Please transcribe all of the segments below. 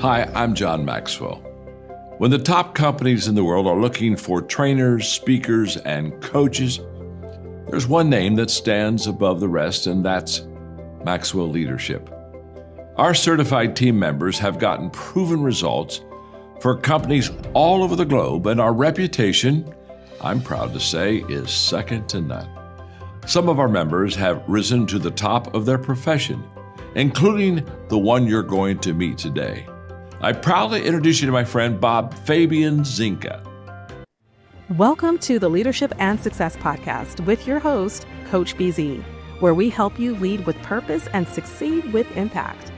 Hi, I'm John Maxwell. When the top companies in the world are looking for trainers, speakers, and coaches, there's one name that stands above the rest, and that's Maxwell Leadership. Our certified team members have gotten proven results for companies all over the globe, and our reputation, I'm proud to say, is second to none. Some of our members have risen to the top of their profession, including the one you're going to meet today. I proudly introduce you to my friend Bob Fabian Zinka. Welcome to the Leadership and Success Podcast with your host, Coach BZ, where we help you lead with purpose and succeed with impact.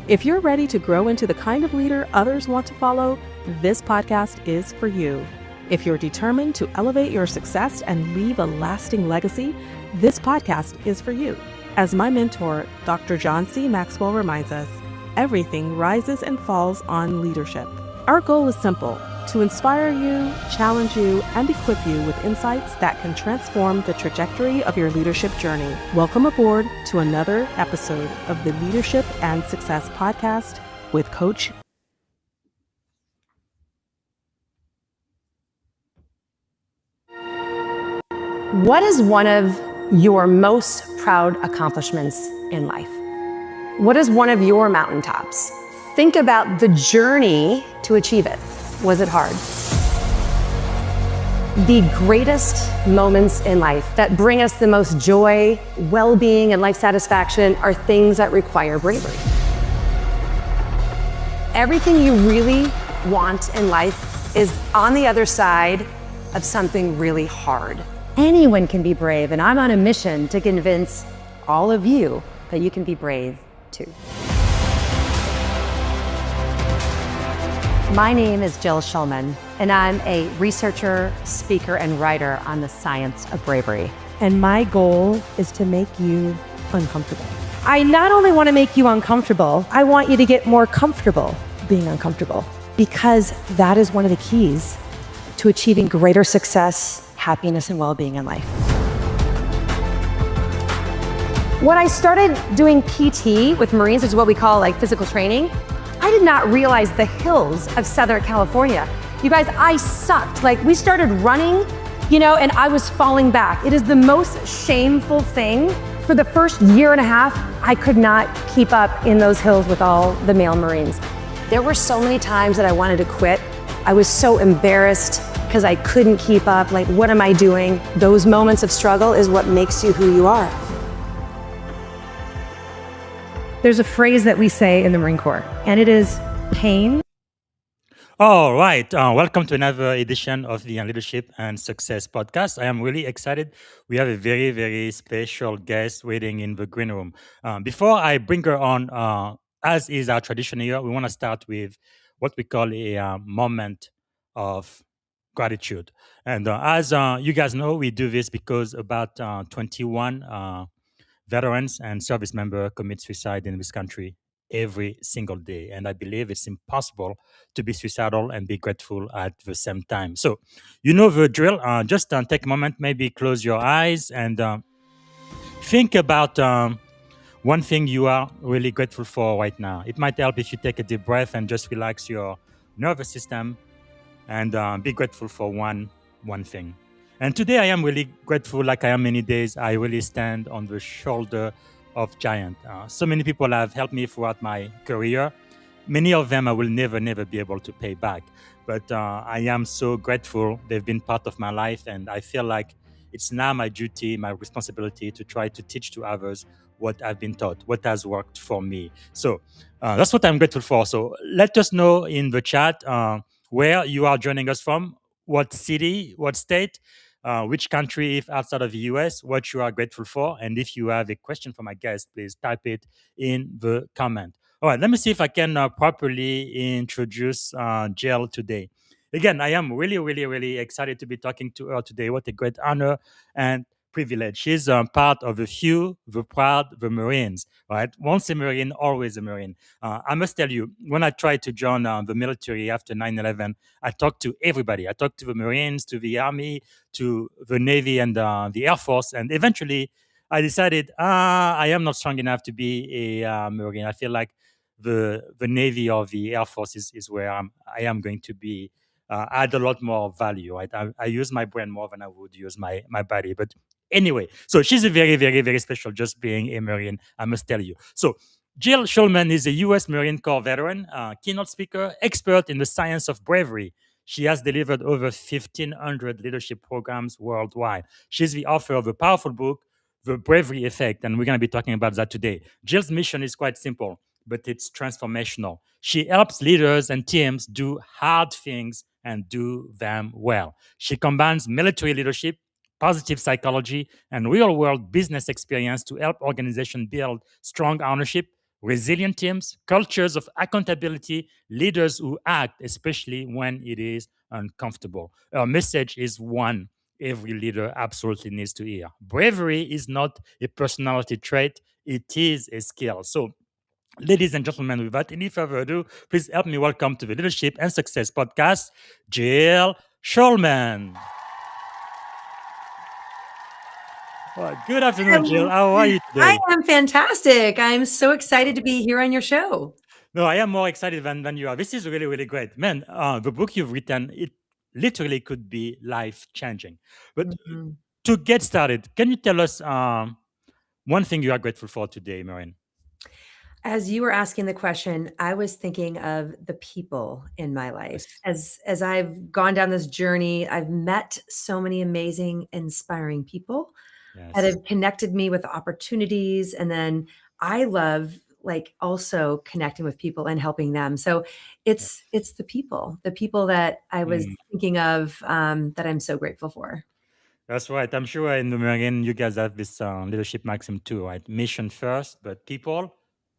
If you're ready to grow into the kind of leader others want to follow, this podcast is for you. If you're determined to elevate your success and leave a lasting legacy, this podcast is for you. As my mentor, Dr. John C. Maxwell reminds us, everything rises and falls on leadership. Our goal is simple: to inspire you, challenge you, and equip you with insights that can transform the trajectory of your leadership journey. Welcome aboard to another episode of the Leadership and Success Podcast with Coach. What is one of your most proud accomplishments in life? What is one of your mountaintops? Think about the journey to achieve it. Was it hard? The greatest moments in life that bring us the most joy, well-being, and life satisfaction are things that require bravery. Everything you really want in life is on the other side of something really hard. Anyone can be brave, and I'm on a mission to convince all of you that you can be brave too. My name is Jill Schulman, and I'm a researcher, speaker, and writer on the science of bravery. And my goal is to make you uncomfortable. I not only want to make you uncomfortable, I want you to get more comfortable being uncomfortable, because that is one of the keys to achieving greater success, happiness, and well-being in life. When I started doing PT with Marines, which is what we call like physical training, I did not realize the hills of Southern California. You guys, I sucked. Like, we started running, and I was falling back. It is the most shameful thing. For the first year and a half, I could not keep up in those hills with all the male Marines. There were so many times that I wanted to quit. I was so embarrassed because I couldn't keep up. Like, what am I doing? Those moments of struggle is what makes you who you are. There's a phrase that we say in the Marine Corps, and it is pain. All right. Welcome to another edition of the Leadership and Success Podcast. I am really excited. We have a very, very special guest waiting in the green room. Before I bring her on, as is our tradition here, we want to start with what we call a moment of gratitude. And as you guys know, we do this because about 21 veterans and service members commit suicide in this country every single day. And I believe it's impossible to be suicidal and be grateful at the same time. So, you know the drill. Just take a moment, maybe close your eyes and think about one thing you are really grateful for right now. It might help if you take a deep breath and just relax your nervous system and be grateful for one thing. And today I am really grateful, like I am many days. I really stand on the shoulder of giants. So many people have helped me throughout my career. Many of them I will never be able to pay back. But I am so grateful they've been part of my life. And I feel like it's now my duty, my responsibility to try to teach to others what I've been taught, what has worked for me. So that's what I'm grateful for. So let us know in the chat where you are joining us from, what city, what state, which country, if outside of the US, what you are grateful for. And if you have a question for my guest, please type it in the comment. All right, let me see if I can properly introduce Jill today. Again, I am really excited to be talking to her today. What a great honor and privilege. She's part of the few, the proud, the Marines, right? Once a Marine, always a Marine. I must tell you, when I tried to join the military after 9/11, I talked to everybody. I talked to the Marines, to the Army, to the Navy and the Air Force. And eventually I decided I am not strong enough to be a Marine. I feel like the Navy or the Air Force is where I am going to be add a lot more value. Right, I use my brain more than I would use my body. But anyway, so she's a very very very special. Just being a Marine, I must tell you. So Jill Schulman is a U.S. Marine Corps veteran, keynote speaker, expert in the science of bravery. She has delivered over 1,500 leadership programs worldwide. She's the author of a powerful book, The Bravery Effect, and we're going to be talking about that today. Jill's mission is quite simple, but it's transformational. She helps leaders and teams do hard things and do them well. She combines military leadership, positive psychology, and real world business experience to help organizations build strong ownership, resilient teams, cultures of accountability, leaders who act, especially when it is uncomfortable. Her message is one every leader absolutely needs to hear. Bravery is not a personality trait, it is a skill. So, ladies and gentlemen, without any further ado, please help me welcome to the Leadership and Success Podcast, Jill Schulman. Well, good afternoon, Jill. How are you I today? am fantastic. I'm so excited to be here on your show. No, I am more excited than you are. This is really, really great. Man, the book you've written, it literally could be life changing. But Mhm. to get started, can you tell us one thing you are grateful for today, Maureen? As you were asking the question, I was thinking of the people in my life. Yes. As I've gone down this journey, I've met so many amazing, inspiring people that Yes. have connected me with opportunities. And then I love like also connecting with people and helping them. So Yeah. it's the people that I was Mm, thinking of that I'm so grateful for. that's right. I'm sure in the Marine, you guys have this leadership maxim too, right? Mission first, but people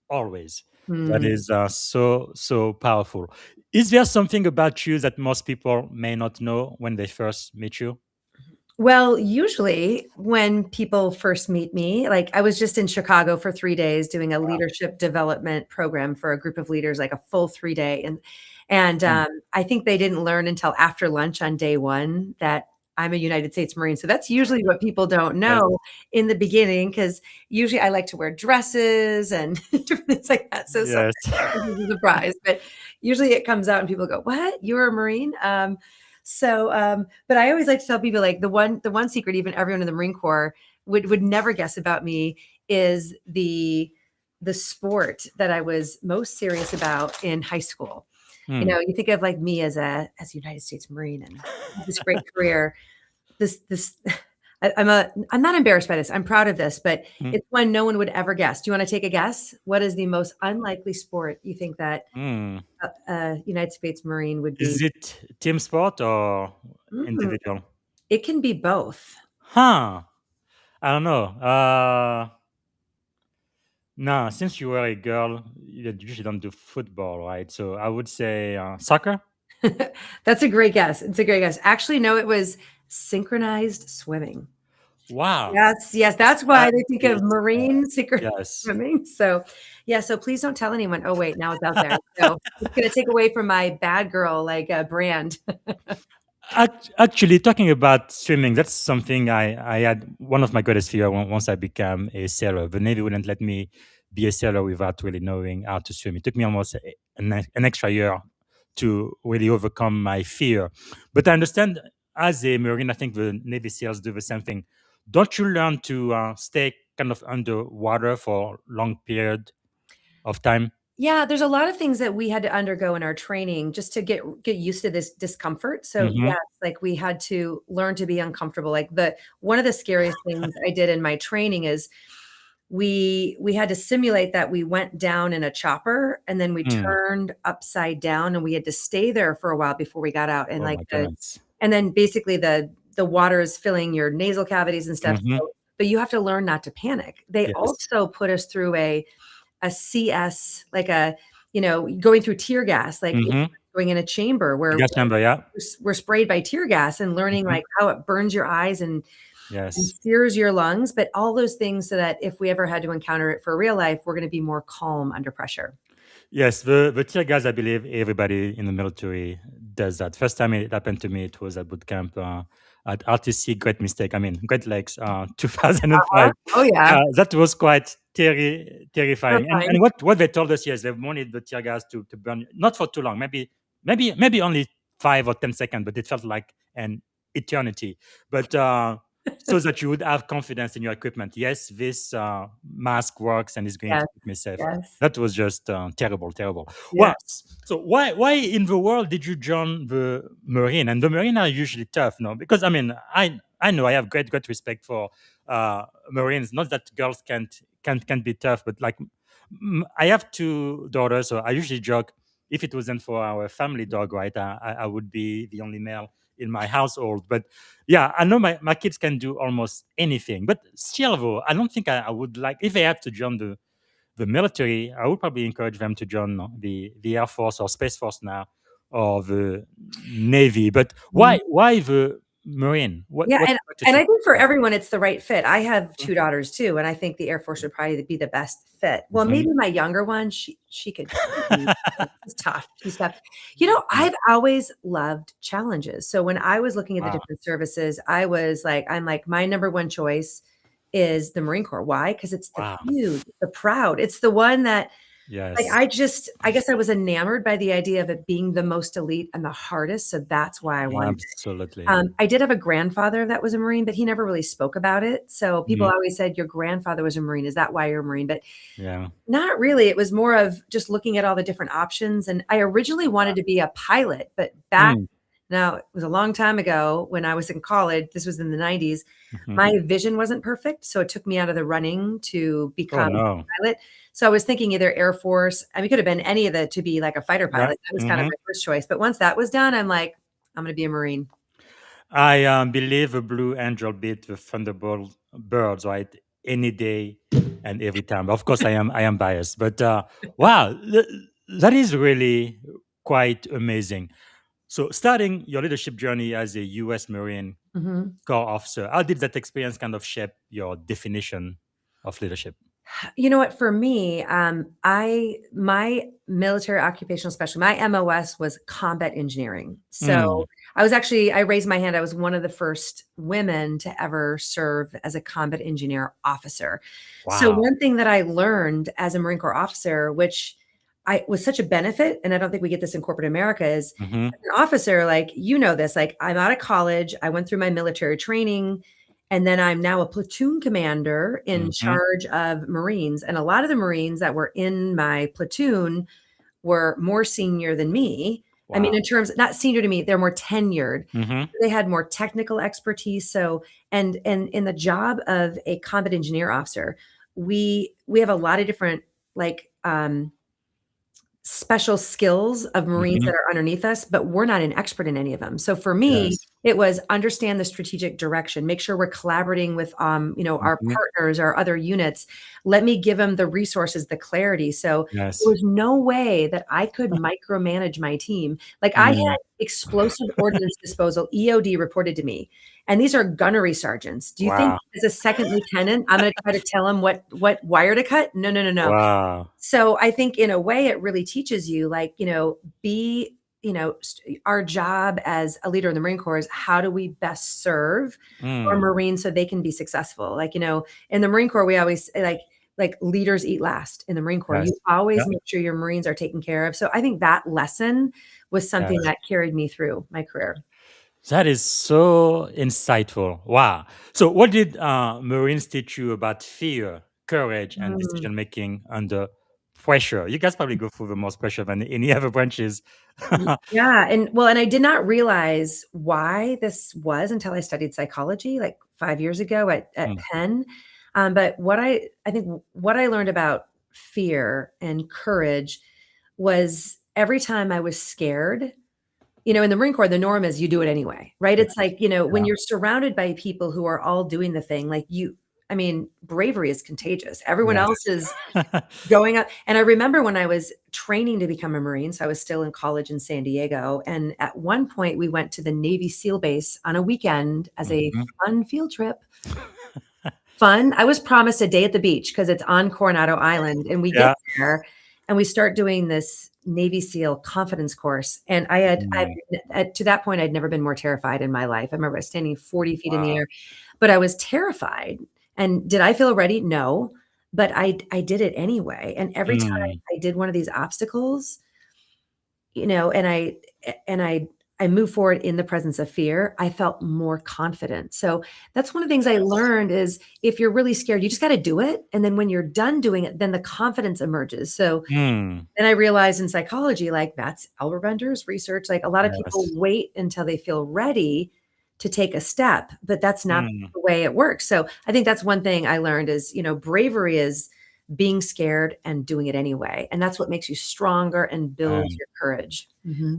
always. That Mm. is so powerful. Is there something about you that most people may not know when they first meet you? Well, usually when people first meet me, like I was just in Chicago for 3 days doing a leadership development program for a group of leaders, like a full 3 day. And I think they didn't learn until after lunch on day 1 that I'm a United States Marine. So that's usually what people don't Yes. know in the beginning, because usually I like to wear dresses and different things like that. So sometimes Yes. this is a surprise, but usually it comes out and people go, "What? You're a Marine?" But I always like to tell people like the one secret even everyone in the Marine Corps would never guess about me is the sport that I was most serious about in high school. You Hmm. know, you think of like me as a United States Marine and this great career. This I'm not embarrassed by this. I'm proud of this, but Hmm. it's one no one would ever guess. Do you want to take a guess? What is the most unlikely sport you think that Hmm. a United States Marine would be? Is it team sport or Mm, individual? it can be both. Huh. I don't know. No, since you were a girl, you usually don't do football, right? So I would say soccer. That's a great guess. It's a great guess. Actually, no, it was synchronized swimming. Wow. Yes, that's That why they think is, of marine synchronized yes. swimming. So, yeah, so please don't tell anyone. Oh, wait, now it's out there. So it's gonna take away from my bad girl, like, brand. Actually, talking about swimming, that's something I had one of my greatest fear once I became a sailor. The Navy wouldn't let me be a sailor without really knowing how to swim. It took me almost an extra year to really overcome my fear. But I understand as a Marine, I think the Navy SEALs do the same thing. Don't you learn to stay kind of underwater for long period of time? Yeah, there's a lot of things that we had to undergo in our training just to get used to this discomfort. So, Mm-hmm. yes, like, we had to learn to be uncomfortable. Like, the one of the scariest things I did in my training is we had to simulate that we went down in a chopper and then we Mm. turned upside down and we had to stay there for a while before we got out, and Oh like my the goodness. and then basically the water is filling your nasal cavities and stuff. Mm-hmm. So, but you have to learn not to panic. They Yes. also put us through a CS, like going through tear gas, like Mm-hmm. going in a chamber The where gas chamber, yeah. we're sprayed by tear gas and learning Mm-hmm. like how it burns your eyes and Yes. sears your lungs, but all those things so that if we ever had to encounter it for real life, we're going to be more calm under pressure. Yes, the tear gas, I believe everybody in the military does that. First time it happened to me, it was at boot camp. at RTC Great Mistake. I mean, Great Lakes, 2005. Oh yeah. That was quite terrifying. Terrifying. And what they told us, yes, they wanted the tear gas to burn not for too long, maybe only 5 or 10 seconds, but it felt like an eternity. But so that you would have confidence in your equipment. Yes, this mask works and is going Yes. to keep me safe. Yes. That was just terrible, terrible. Yeah. Well, so why in the world did you join the Marine? And the Marine are usually tough, no? Because I mean, I know I have great respect for Marines. Not that girls can't be tough, but like I have 2 daughters, so I usually joke if it wasn't for our family dog, right, I would be the only male in my household. But yeah, I know my kids can do almost anything. But still, though, I don't think I would like if they have to join the military. I would probably encourage them to join the Air Force or Space Force now, or the Navy. But why the Marine? Yeah, What and attracted you? I think for everyone it's the right fit. I have 2 daughters too, and I think the Air Force would probably be the best fit. Well, maybe my younger one, she could be she's tough. She's tough. I've always loved challenges. So when I was looking at the Wow. different services, I'm like, my number one choice is the Marine Corps. Why? Because it's the Wow. huge, the proud. It's the one that like, Yes. I guess I was enamored by the idea of it being the most elite and the hardest, so that's why I wanted it. Absolutely. I did have a grandfather that was a Marine, but he never really spoke about it. So people Mhm. always said, "Your grandfather was a Marine. Is that why you're a Marine?" But Yeah. not really. It was more of just looking at all the different options. And I originally wanted to be a pilot, but back Mm. now it was a long time ago when I was in college. This was in the 90s. Mhm. My vision wasn't perfect, so it took me out of the running to Oh become a no. pilot. So I was thinking either Air Force. I mean, it could have been any of the to be like a fighter Right. pilot. That was kind of Mhm. my first choice. But once that was done, I'm like, I'm going to be a Marine. I believe the Blue Angel beat the Thunderbolt birds, right? Any day and every time. Of course, I am biased, but wow, that is really quite amazing. So, starting your leadership journey as a U.S. Marine Mhm. Corps officer, how did that experience kind of shape your definition of leadership? You know what? For me, my military occupational specialty, my MOS was combat engineering. Mm, So I raised my hand. I was one of the first women to ever serve as a combat engineer officer. So wow. one thing that I learned as a Marine Corps officer, which I was such a benefit, and I don't think we get this in corporate America, is Hmm. as an officer, like, this, like I'm out of college, I went through my military training, and then I'm now a platoon commander in Hmm. charge of Marines. And a lot of the Marines that were in my platoon were more senior than me. I mean, Wow. in terms, not senior to me, they're more tenured. Hmm. They had more technical expertise. So, and in the job of a combat engineer officer, we have a lot of different like special skills of Marines Hmm. that are underneath us, but we're not an expert in any of them. So for me, Yes. it was understand the strategic direction, make sure we're collaborating with, our Hmm. partners, our other units. Let me give them the resources, the clarity. So there Yes. was no way that I could micromanage my team. Like I Mm. had explosive ordnance disposal, EOD reported to me. And these are gunnery sergeants. Do you think Wow. as a second lieutenant, I'm going to try to tell them what wire to cut? No, no, no, no. Wow. So I think in a way it really teaches you like, be, our job as a leader in the Marine Corps is how do we best serve our Mm. Marines so they can be successful? Like, in the Marine Corps, we always say like leaders eat last in the Marine Corps. Yes. You always Yeah. make sure your Marines are taken care of. So I think that lesson was something Yes. that carried me through my career. That is so insightful. Wow. So, what did Marines teach you about fear, courage, and Mm. decision making under pressure? You guys probably go through the most pressure than any other branches. Yeah, and I did not realize why this was until I studied psychology like 5 years ago at Mm. Penn. But I think what I learned about fear and courage was every time I was scared, in the Marine Corps, the norm is you do it anyway, right? Yes. It's like, when you're surrounded by people who are all doing the thing, like I mean, bravery is contagious. Everyone Yeah. else is Yes. going up. And I remember when I was training to become a Marine, so I was still in college in San Diego. And at one point, we went to the Navy SEAL base on a weekend as a Mhm. fun field trip. Fun. I was promised a day at the beach because it's on Coronado Island. And we get Yeah. there and we start doing this Navy SEAL confidence course. And to that point, I'd never been more terrified in my life. I remember I was standing 40 feet in the air, but I was terrified. And did I feel ready? No, but I did it anyway. And every time I did one of these obstacles, and I moved forward in the presence of fear, I felt more confident. So that's one of the things I learned is if you're really scared, you just got to do it. And then when you're done doing it, then the confidence emerges. So then I realized in psychology, like that's Albert Bender's research, like a lot of people wait until they feel ready to take a step, but that's not the way it works. So I think that's one thing I learned is, bravery is being scared and doing it anyway. And that's what makes you stronger and builds your courage.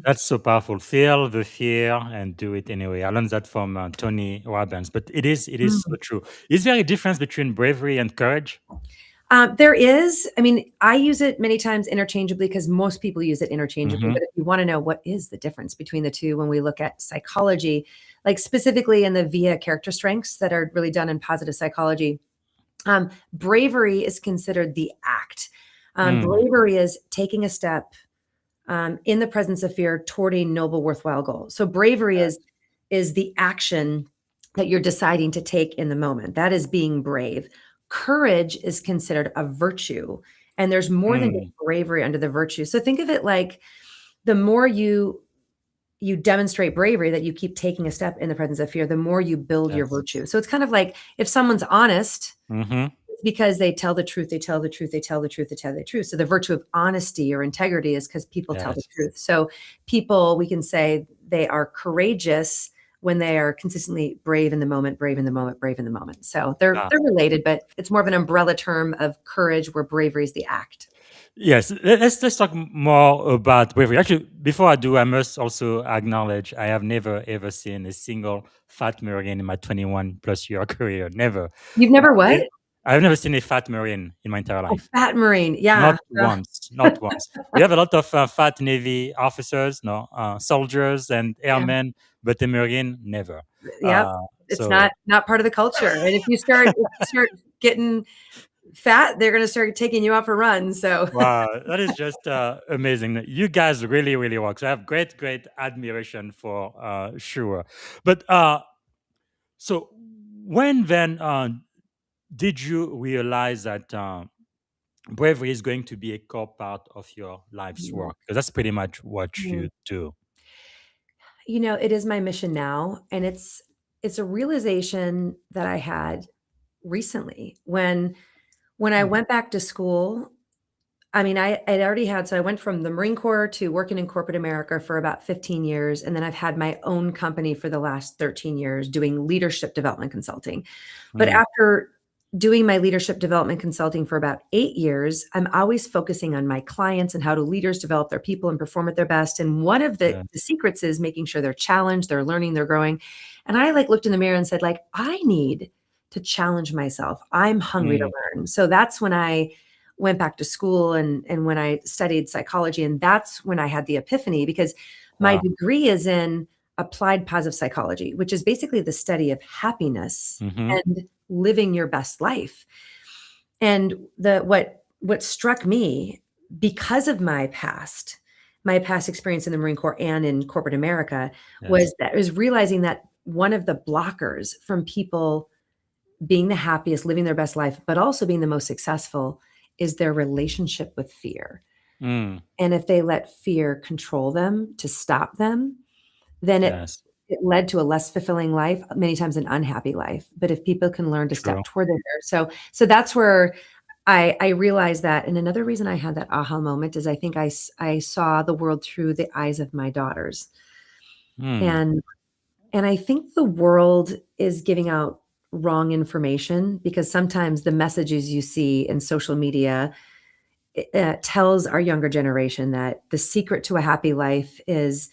That's so powerful. Feel the fear and do it anyway. I learned that from Tony Robbins, but it is so true. Is there a difference between bravery and courage? There is. I mean, I use it many times interchangeably because most people use it interchangeably. But if you want to know what is the difference between the two when we look at psychology, like specifically in the VIA character strengths that are really done in positive psychology, bravery is considered the act. Bravery is taking a step in the presence of fear toward a noble, worthwhile goal. So bravery is the action that you're deciding to take in the moment. That is being brave. Courage is considered a virtue, and there's more than just bravery under the virtue. So think of it like the more you demonstrate bravery, that you keep taking a step in the presence of fear, the more you build your virtue. So it's kind of like if someone's honest, it's because they tell the truth, they tell the truth, they tell the truth, they tell the truth. So the virtue of honesty or integrity is because people tell the truth. So people, we can say they are courageous when they are consistently brave in the moment, brave in the moment, brave in the moment. So they're related, but it's more of an umbrella term of courage where bravery is the act. Yes, let's talk more about bravery. Actually, before I do, I must also acknowledge I have never ever seen a single fat Marine in my 21 plus year career. Never. You've never what? I've never seen a fat Marine in my entire life. Fat Marine, yeah. Not once, not once. We have a lot of fat Navy officers, soldiers and airmen, but a Marine, never. Yep, it's not part of the culture. And if you start getting fat, they're going to start taking you out for runs. So wow, that is just amazing. You guys really, really work. So I have great admiration for sure. But so when then did you realize that bravery is going to be a core part of your life's work? Because that's pretty much what you do. It is my mission now, and it's a realization that I had recently when I went back to school. I mean, I'd already had, so I went from the Marine Corps to working in corporate America for about 15 years. And then I've had my own company for the last 13 years doing leadership development consulting. But after doing my leadership development consulting for about 8 years, I'm always focusing on my clients and how do leaders develop their people and perform at their best. And one of the secrets is making sure they're challenged, they're learning, they're growing. And I looked in the mirror and said, I need to challenge myself. I'm hungry to learn. So that's when I went back to school and when I studied psychology. And that's when I had the epiphany, because my degree is in applied positive psychology, which is basically the study of happiness and living your best life. And what struck me, because of my past experience in the Marine Corps and in corporate America, was realizing that one of the blockers from people being the happiest, living their best life, but also being the most successful is their relationship with fear. And if they let fear control them to stop them, then it led to a less fulfilling life, many times an unhappy life. But if people can learn to step toward there. So that's where I realized that. And another reason I had that aha moment is I think I saw the world through the eyes of my daughters. And I think the world is giving out wrong information, because sometimes the messages you see in social media tells our younger generation that the secret to a happy life is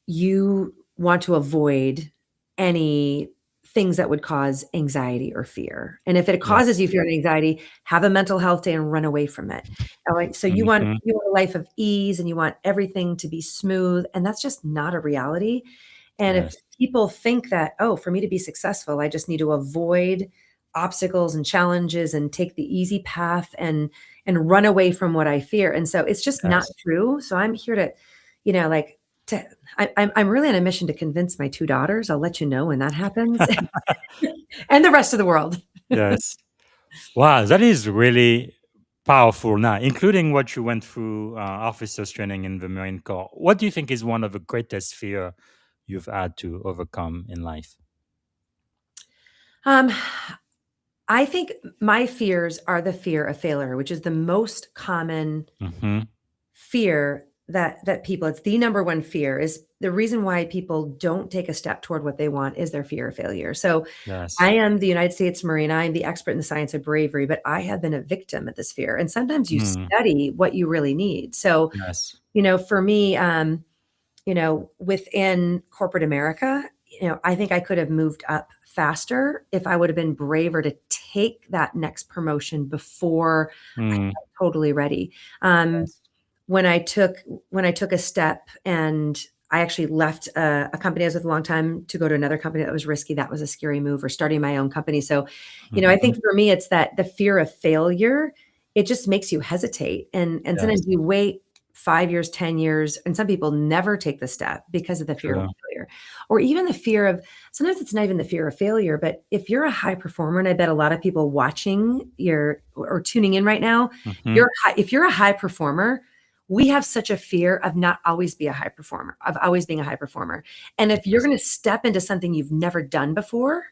you want to avoid any things that would cause anxiety or fear. And if it causes you fear and anxiety, have a mental health day and run away from it. So you want a life of ease and you want everything to be smooth. And that's just not a reality. And if people think that, for me to be successful, I just need to avoid obstacles and challenges and take the easy path and run away from what I fear. And so it's just not Yes. true. So I'm here to, I'm really on a mission to convince my two daughters. I'll let you know when that happens, and the rest of the world. Yes. Wow, that is really powerful now, including what you went through officers training in the Marine Corps. What do you think is one of the greatest fear you've had to overcome in life? Um, I think my fears are the fear of failure, which is the most common Hmm. fear that people, it's the number one fear. Is the reason why people don't take a step toward what they want is their fear of failure. So I Yes. am the United States Marine. I am the expert in the science of bravery, but I have been a victim of this fear. And sometimes you Mm. study what you really need. So, Yes. for me, within corporate America, I think I could have moved up faster if I would have been braver to take that next promotion before I Mm. got totally ready. Um, Yes. when I took a step and I actually left a company I was with a long time to go to another company that was risky. That was a scary move, or starting my own company. So, I Hmm. think for me, it's that the fear of failure, it just makes you hesitate. And Yes. sometimes you wait 5 years, 10 years, and some people never take the step because of the fear of True. failure, or even the fear of, sometimes it's not even the fear of failure, but if you're a high performer, and I bet a lot of people watching or tuning in right now, Hmm. if you're a high performer, we have such a fear of not always be a high performer, of always being a high performer. And if you're Yes. going to step into something you've never done before,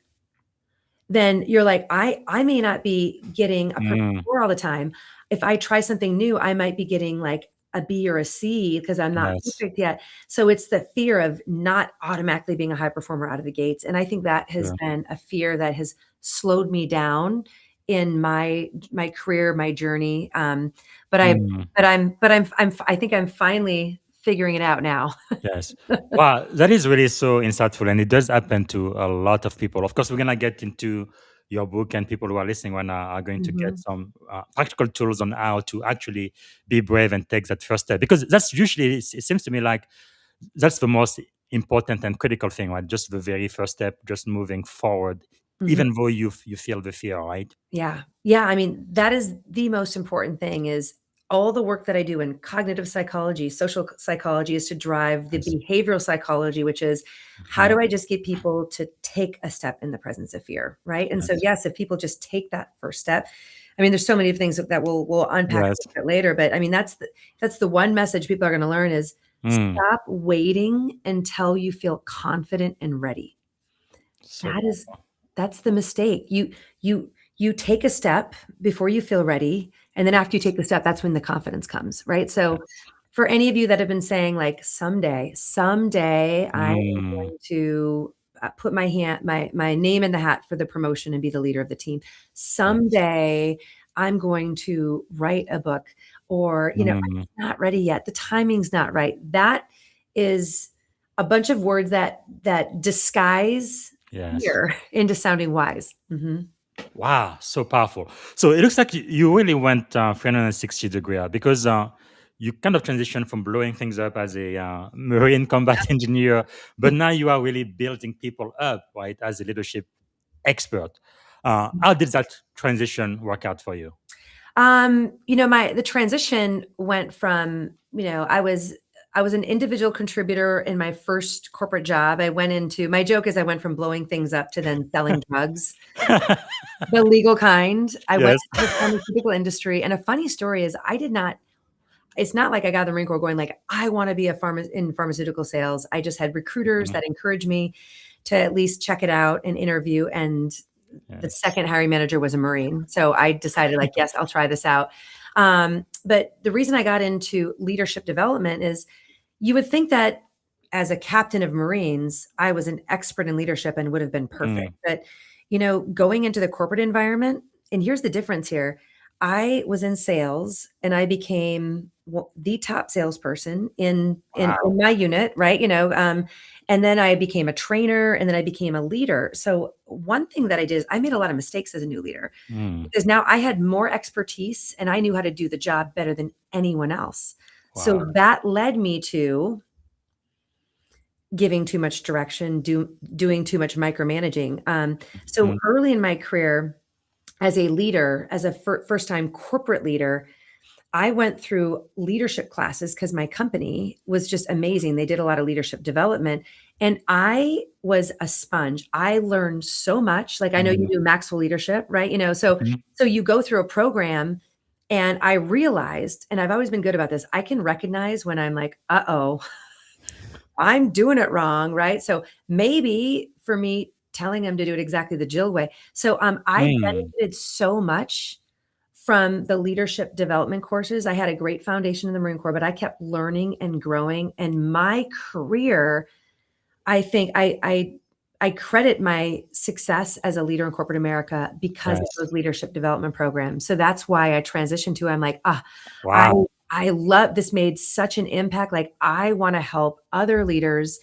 then you're like, I may not be getting a perfect Mm. score all the time. If I try something new, I might be getting like a B or a C because I'm not Yes. perfect yet. So it's the fear of not automatically being a high performer out of the gates. And I think that has True. been a fear that has slowed me down in my career, my journey. But I Mm. I think I'm finally figuring it out now. Yes. Wow, that is really so insightful. And it does happen to a lot of people. Of course, we're going to get into your book, and people who are listening right now are going to get Mhm. some practical tools on how to actually be brave and take that first step. Because that's usually, it seems to me like that's the most important and critical thing, right? Just the very first step, just moving forward, Mhm. even though you feel the fear, right? Yeah. Yeah, I mean, that is the most important thing. Is all the work that I do in cognitive psychology, social psychology, is to drive the Yes. behavioral psychology, which is, how Mhm. do I just get people to take a step in the presence of fear, right? And so, Yes. yes, if people just take that first step, I mean, there's so many things that we'll unpack a Yes. little bit later, but I mean, that's the one message people are going to learn is, Mm. stop waiting until you feel confident and ready. So That is powerful. that's the mistake. You take a step before you feel ready, and then after you take the step, that's when the confidence comes, right? So, Yes. for any of you that have been saying, like, someday I am Mm. going to, put my name in the hat for the promotion and be the leader of the team. Yes. Someday I'm going to write a book, or, Mm. I'm not ready yet. The timing's not right. That is a bunch of words that disguise Yes. fear into sounding wise. Mhm. Wow, so powerful. So it looks like you really went 360-degree because you kind of transitioned from blowing things up as a Marine combat engineer, but now you are really building people up, right, as a leadership expert. How did that transition work out for you? The transition went from, I was an individual contributor in my first corporate job. My joke is I went from blowing things up to then selling drugs, the legal kind. I went Yes. into the pharmaceutical industry. And a funny story is, it's not like I got the Marine Corps going like, I want to be in pharmaceutical sales. I just had recruiters Mhm. that encouraged me to at least check it out and interview. And the Yes. second hiring manager was a Marine. So I decided, like, yes, I'll try this out. But the reason I got into leadership development is, you would think that as a captain of Marines, I was an expert in leadership and would have been perfect. Mm. But, going into the corporate environment, and here's the difference here. I was in sales and I became the top salesperson in Wow. my unit, right? And then I became a trainer, and then I became a leader. So one thing that I did is I made a lot of mistakes as a new leader, Mm. because now I had more expertise and I knew how to do the job better than anyone else. Wow. So that led me to giving too much direction, doing too much micromanaging. So Mm. early in my career, as a leader, as a first time corporate leader, I went through leadership classes because my company was just amazing. They did a lot of leadership development, and I was a sponge. I learned so much. Like I know you Mm, do Maxwell Leadership, right? So mhm. you go through a program, and I realized, and I've always been good about this, I can recognize when I'm like, uh-oh, I'm doing it wrong, right? So maybe for me telling them to do it exactly the Jill way. So I Mm, benefited so much from the leadership development courses. I had a great foundation in the Marine Corps, but I kept learning and growing. And my career, I think I credit my success as a leader in corporate America because of yes. those leadership development programs. So that's why I transitioned to, I'm like, I Wow. I love this, made such an impact. Like I want to help other leaders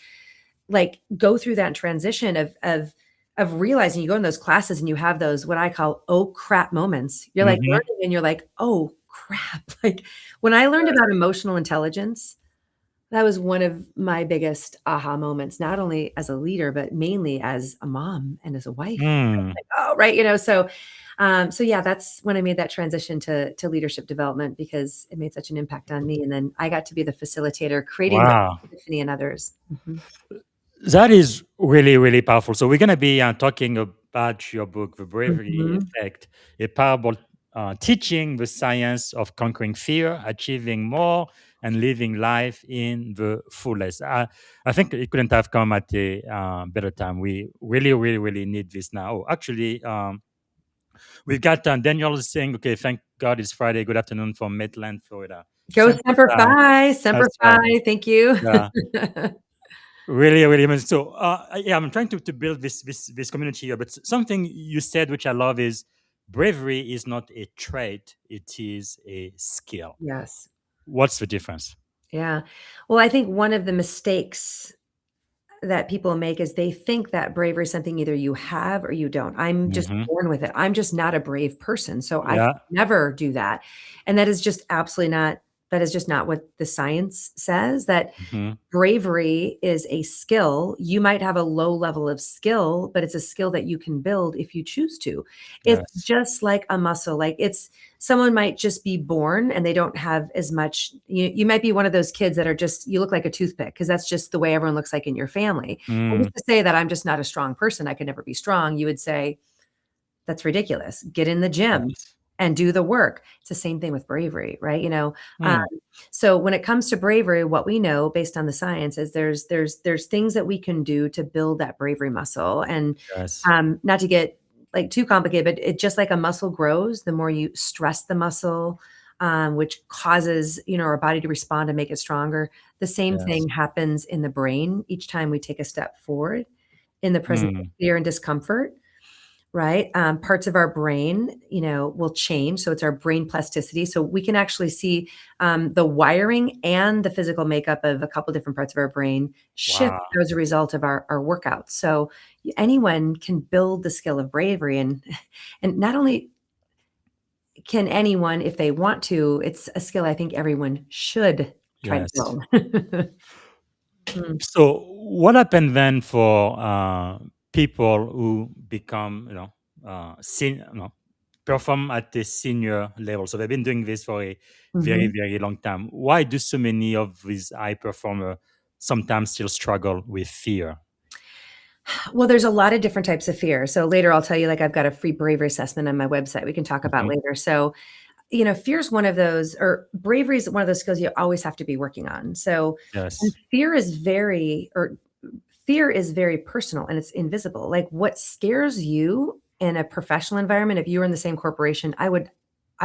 like go through that transition of realizing you go in those classes and you have those what I call oh crap moments. You're like Mhm. learning and you're like, oh crap. Like when I learned about emotional intelligence, that was one of my biggest aha moments, not only as a leader, but mainly as a mom and as a wife. Mm. Like, oh, right. So yeah, that's when I made that transition to leadership development because it made such an impact on me. And then I got to be the facilitator, creating the Wow. epiphany in others. Mhm. That is really, really powerful. So we're going to be talking about your book, The Bravery Mhm. Effect, a parable teaching the science of conquering fear, achieving more, and living life in the fullest. I think it couldn't have come at a better time. We really, really, really need this now. Oh, actually, we've got Daniel saying, okay, thank God it's Friday. Good afternoon from Maitland, Florida. Go Semper Semper Fi. Fi, Semper That's right. Fi. Thank you. Yeah. Really, really amazing. So, yeah, I'm trying to build this community here. But something you said, which I love, is bravery is not a trait; it is a skill. Yes. What's the difference? Yeah. Well, I think one of the mistakes that people make is they think that bravery is something either you have or you don't. I'm just Hmm. born with it. I'm just not a brave person, so I Yeah. could never do that. And that is just absolutely not that is just not what the science says, that Hmm. bravery is a skill. You might have a low level of skill, but it's a skill that you can build if you choose to. It's Yes. just like a muscle. Like it's someone might just be born and they don't have as much. You might be one of those kids that are just, you look like a toothpick because that's just the way everyone looks like in your family. And Mm, just to say that I'm just not a strong person, I could never be strong, you would say, that's ridiculous. Get in the gym yes. and do the work. It's the same thing with bravery, right? Mm, So when it comes to bravery, what we know based on the science is there's things that we can do to build that bravery muscle. And yes. not to get like too complicated, but it just like a muscle grows, the more you stress the muscle, which causes our body to respond and make it stronger. The same Yes. thing happens in the brain each time we take a step forward in the presence of Mm, fear and discomfort, right? Parts of our brain, will change. So it's our brain plasticity. So we can actually see the wiring and the physical makeup of a couple different parts of our brain shift wow. as a result of our workouts. So anyone can build the skill of bravery, and not only can anyone, if they want to, it's a skill I think everyone should try to Yes. build. Mm. So, what happened then for people who become, perform at the senior level? So they've been doing this for a very, Mhm. very long time. Why do so many of these high performers sometimes still struggle with fear? Well, there's a lot of different types of fear. So later I'll tell you, like I've got a free bravery assessment on my website we can talk about Mhm. later. So fear is one of those, or bravery is one of those skills you always have to be working on. So, and Yes. fear is very personal and it's invisible. Like what scares you in a professional environment, if you were in the same corporation, I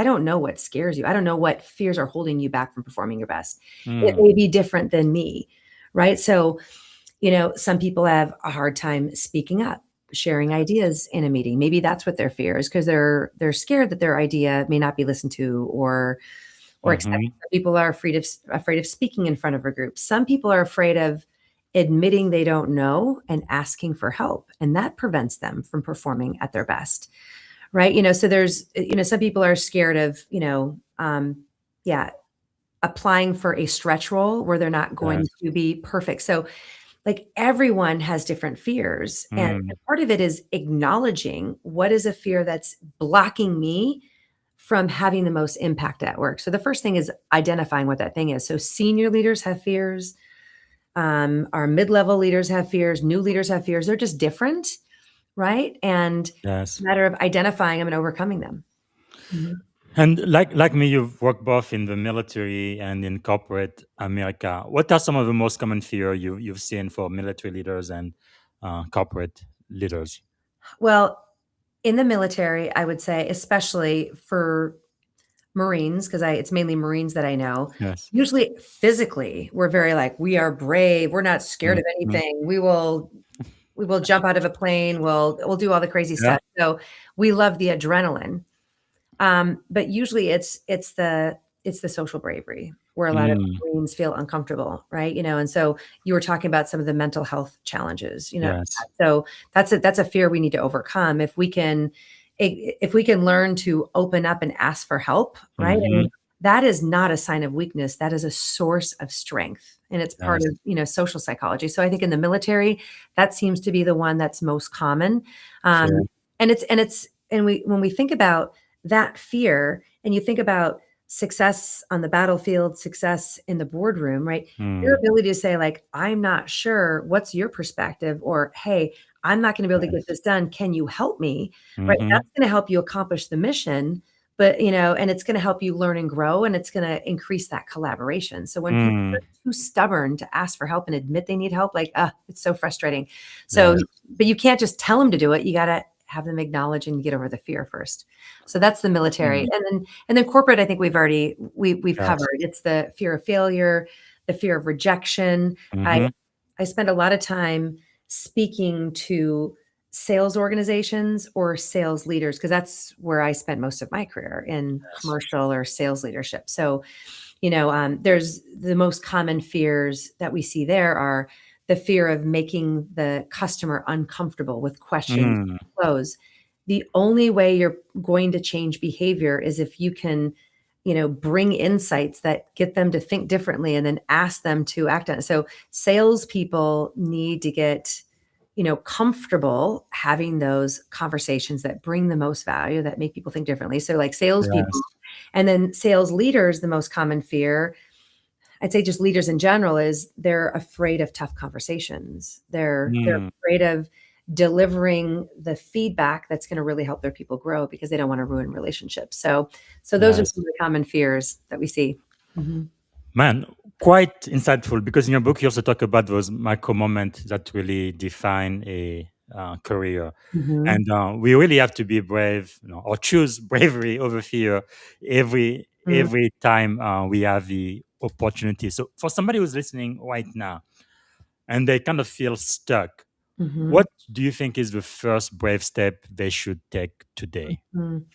don't know what scares you. I don't know what fears are holding you back from performing your best. It Mm, may be different than me, right? So, some people have a hard time speaking up, sharing ideas in a meeting. Maybe that's what their fear is because they're scared that their idea may not be listened to or accepted. mhm. Some people are afraid of speaking in front of a group. Some people are afraid of admitting they don't know and asking for help, and that prevents them from performing at their best. Right? So there's some people are scared of, yeah, applying for a stretch role where they're not going Yes. to be perfect. So like everyone has different fears. And part of it is acknowledging what is a fear that's blocking me from having the most impact at work. So the first thing is identifying what that thing is. So senior leaders have fears. Our mid-level leaders have fears. New leaders have fears. They're just different, right? And it's Yes. a matter of identifying them and overcoming them. Mhm. And like me, you've worked both in the military and in corporate America. What are some of the most common fear you've seen for military leaders and corporate leaders? Well, in the military, I would say, especially for Marines, because it's mainly Marines that I know. Yes. Usually, physically, we're very like, we are brave. We're not scared of Mhm. anything. We will jump out of a plane. We'll do all the crazy Yeah. stuff. So we love the adrenaline. But usually it's the social bravery where a lot of Mm. Marines feel uncomfortable, right? And so you were talking about some of the mental health challenges, Yes. so that's a fear we need to overcome. If we can learn to open up and ask for help, right? I Hmm. mean, that is not a sign of weakness. That is a source of strength. And it's part Yes. of, social psychology. So I think in the military, that seems to be the one that's most common. Sure. When we think about that fear and you think about success on the battlefield, success in the boardroom, right? Your Mm. ability to say, like, I'm not sure, what's your perspective? Or, hey, I'm not going to be able to get Yes. this done. Can you help me? Right? Hmm. That's going to help you accomplish the mission, but and it's going to help you learn and grow, and it's going to increase that collaboration. So when people Mm. are too stubborn to ask for help and admit they need help, like, it's so frustrating. So, Yes. but you can't just tell them to do it. You got to have them acknowledge and get over the fear first. So that's the military. Mm. And then corporate, I think we've Yes. covered. It's the fear of failure, the fear of rejection. I Hmm. I spend a lot of time speaking to sales organizations or sales leaders because that's where I spent most of my career in Yes. commercial or sales leadership. So, there's the most common fears that we see there are the fear of making the customer uncomfortable with questions Mm. close. The only way you're going to change behavior is if you can, bring insights that get them to think differently and then ask them to act on it. So salespeople need to get, comfortable having those conversations that bring the most value, that make people think differently. So like salespeople, Yes. and then sales leaders, the most common fear, I'd say just leaders in general, is they're afraid of tough conversations. They're Mm. afraid of delivering the feedback that's going to really help their people grow because they don't want to ruin relationships. So those are Yes. some of the common fears that we see. Mhm. Man, quite insightful because in your book you also talk about those micro moments that really define a career, Mhm. and we really have to be brave, or choose bravery over fear Mm, every time we have the opportunity. So, for somebody who's listening right now and they kind of feel stuck, mhm, what do you think is the first brave step they should take today? mhm.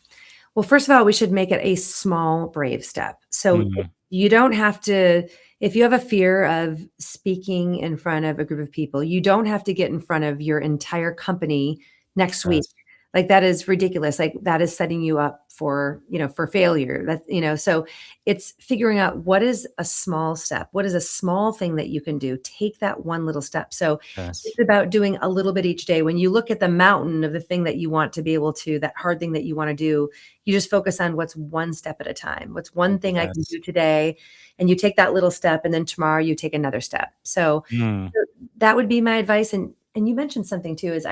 Well, first of all, we should make it a small, brave step. So Mm. you don't have to, if you have a fear of speaking in front of a group of people, you don't have to get in front of your entire company next week. Yes. Like that is ridiculous. Like that is setting you up for failure. So it's figuring out what is a small step. What is a small thing that you can do? Take that one little step. So Yes. it's about doing a little bit each day. When you look at the mountain of the thing that you want to be able to, that hard thing that you want to do, you just focus on what's one step at a time. What's one thing I can Yes. do today? And you take that little step, and then tomorrow you take another step. So Mm. that would be my advice. And you mentioned something too, is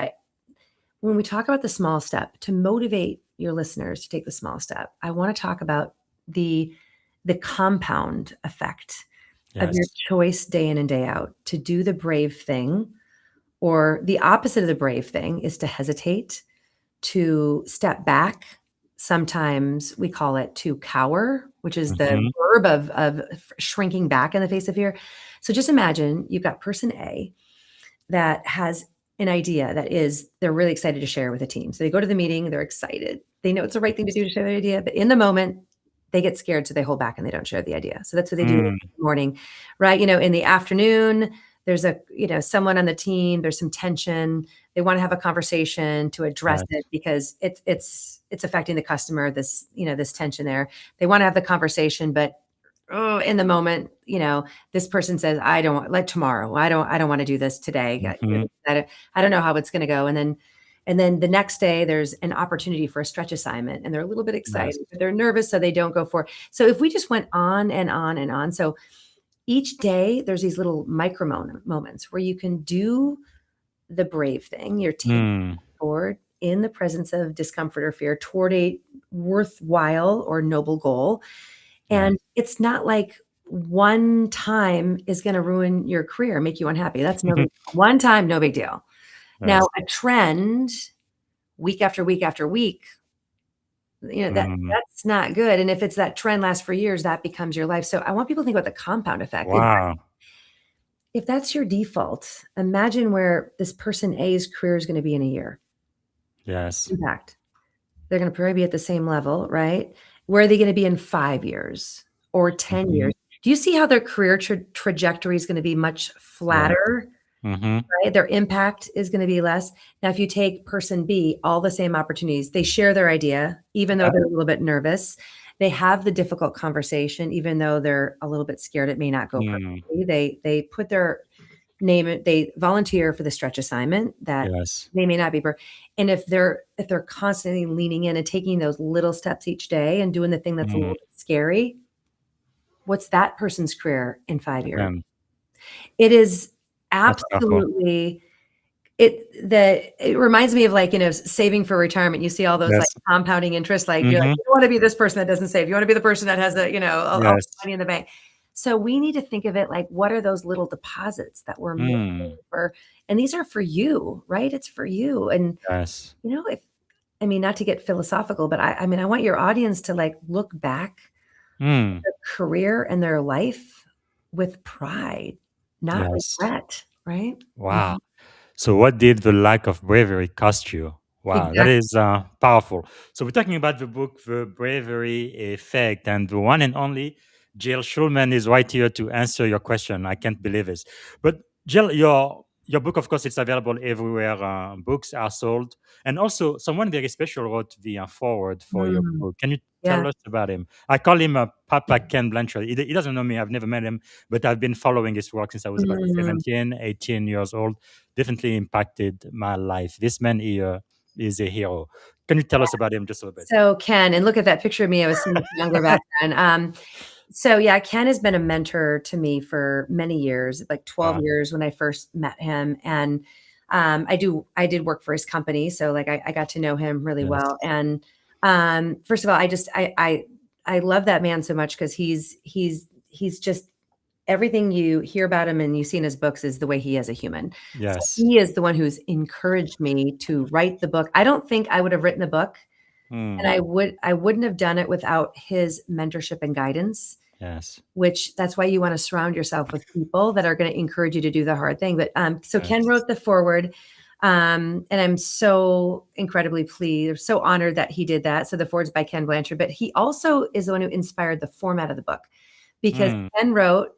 when we talk about the small step, to motivate your listeners to take the small step, I want to talk about the compound effect of your Yes. choice day in and day out to do the brave thing, or the opposite of the brave thing is to hesitate, to step back. Sometimes we call it to cower, which is the Hmm. verb of shrinking back in the face of fear. So just imagine you've got person A that has an idea that is they're really excited to share with a team. So they go to the meeting, they're excited. They know it's the right thing to do to share their idea, but in the moment, they get scared, so they hold back and they don't share the idea. So that's what they do in Mm. the morning, right? In the afternoon, there's someone on the team, there's some tension. They want to have a conversation to address Yes. it because it's affecting the customer, this tension there. They want to have the conversation, but oh, in the moment, this person says, I don't want, like tomorrow, I don't want to do this today. Hmm. I don't know how it's going to go. And then the next day there's an opportunity for a stretch assignment and they're a little bit excited, Yes. but they're nervous. So they don't go for it. So if we just went on and on and on. So each day there's these little micro moments where you can do the brave thing. You're taking Mm. forward in the presence of discomfort or fear toward a worthwhile or noble goal. Yeah. And it's not like one time is going to ruin your career, make you unhappy. That's no big one time, no big deal. Now, Yes. a trend week after week after week, Mm. that's not good. And if it's that trend lasts for years, that becomes your life. So I want people to think about the compound effect. Wow. If that's your default, imagine where this person A's career is going to be in a year. Yes. Impact. They're going to probably be at the same level, right? Where are they going to be in 5 years or 10 Mhm. years? Do you see how their career trajectory is going to be much Yeah. flatter, Hmm. right? Their impact is going to be less. Now, if you take person B, all the same opportunities, they share their idea, even though Yeah. they're a little bit nervous. They have the difficult conversation, even though they're a little bit scared it may not go Mm. perfectly. They put their they volunteer for the stretch assignment that Yes. they may not be and if they're constantly leaning in and taking those little steps each day and doing the thing that's a Mm. little bit scary, what's that person's career in 5 years? Man, It is that's powerful. absolutely it reminds me of like, saving for retirement. You see all those like Yes. compounding interest, like you're like, Hmm. you don't want to be this person that doesn't save. You want to be the person that has all Yes. the money in the bank. So we need to think of it like, what are those little deposits that we're making Mm. and these are for you, right? It's for you. And Yes. if I mean, not to get philosophical, but I mean, I want your audience to like look back Mm. their career and their life with pride, not Yes. regret, right? Wow. Mhm. So, what did the lack of bravery cost you? Wow, that Exactly. is powerful. So, we're talking about the book, The Bravery Effect, and the one and only Jill Schulman is right here to answer your question. I can't believe it. But, Jill, your book, of course, it's available everywhere books are sold. And also, someone very special wrote the forward for your Mm, book. Can you yeah. tell us about him? I call him Papa Ken Blanchard. He doesn't know me. I've never met him, but I've been following his work since I was about Mm. 17, 18 years old. Definitely impacted my life. This man here is a hero. Can you tell us about him just a little bit? So Ken, and look at that picture of me. I was so much younger back then. So yeah, Ken has been a mentor to me for many years, like 12 Wow. years when I first met him. And I did work for his company. So like I got to know him really Yes. well. And first of all, I love that man so much because he's just everything you hear about him and you see in his books is the way he is a human. So Yes. he is the one who's encouraged me to write the book. I don't think I would have written the book and Mm. I wouldn't have done it without his mentorship and guidance, Yes. which that's why you want to surround yourself with people that are going to encourage you to do the hard thing. But so Ken Yes. wrote the foreword. And I'm so incredibly pleased, so honored that he did that. So the foreword's by Ken Blanchard, but he also is the one who inspired the format of the book because Mm. Ken wrote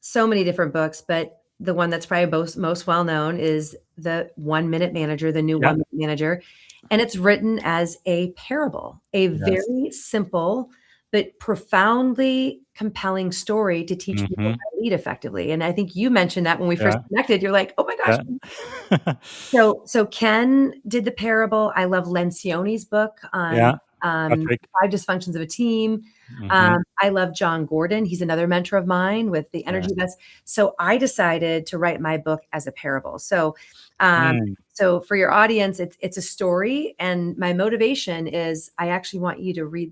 so many different books, but the one that's probably most well known is the 1 Minute Manager, the new Yeah. 1 Minute Manager. And it's written as a parable, a Yes. very simple but profoundly compelling story to teach people Hmm. how to lead effectively. And I think you mentioned that when we first Yeah. connected, you're like, oh my gosh. Yeah. So Ken did the parable. I love Lencioni's book on Yeah. Patrick. 5 dysfunctions of a team. Hmm. I love John Gordon. He's another mentor of mine with the Yes. Energy Best. So I decided to write my book as a parable. Mm. So for your audience, it's a story, and my motivation is I actually want you to read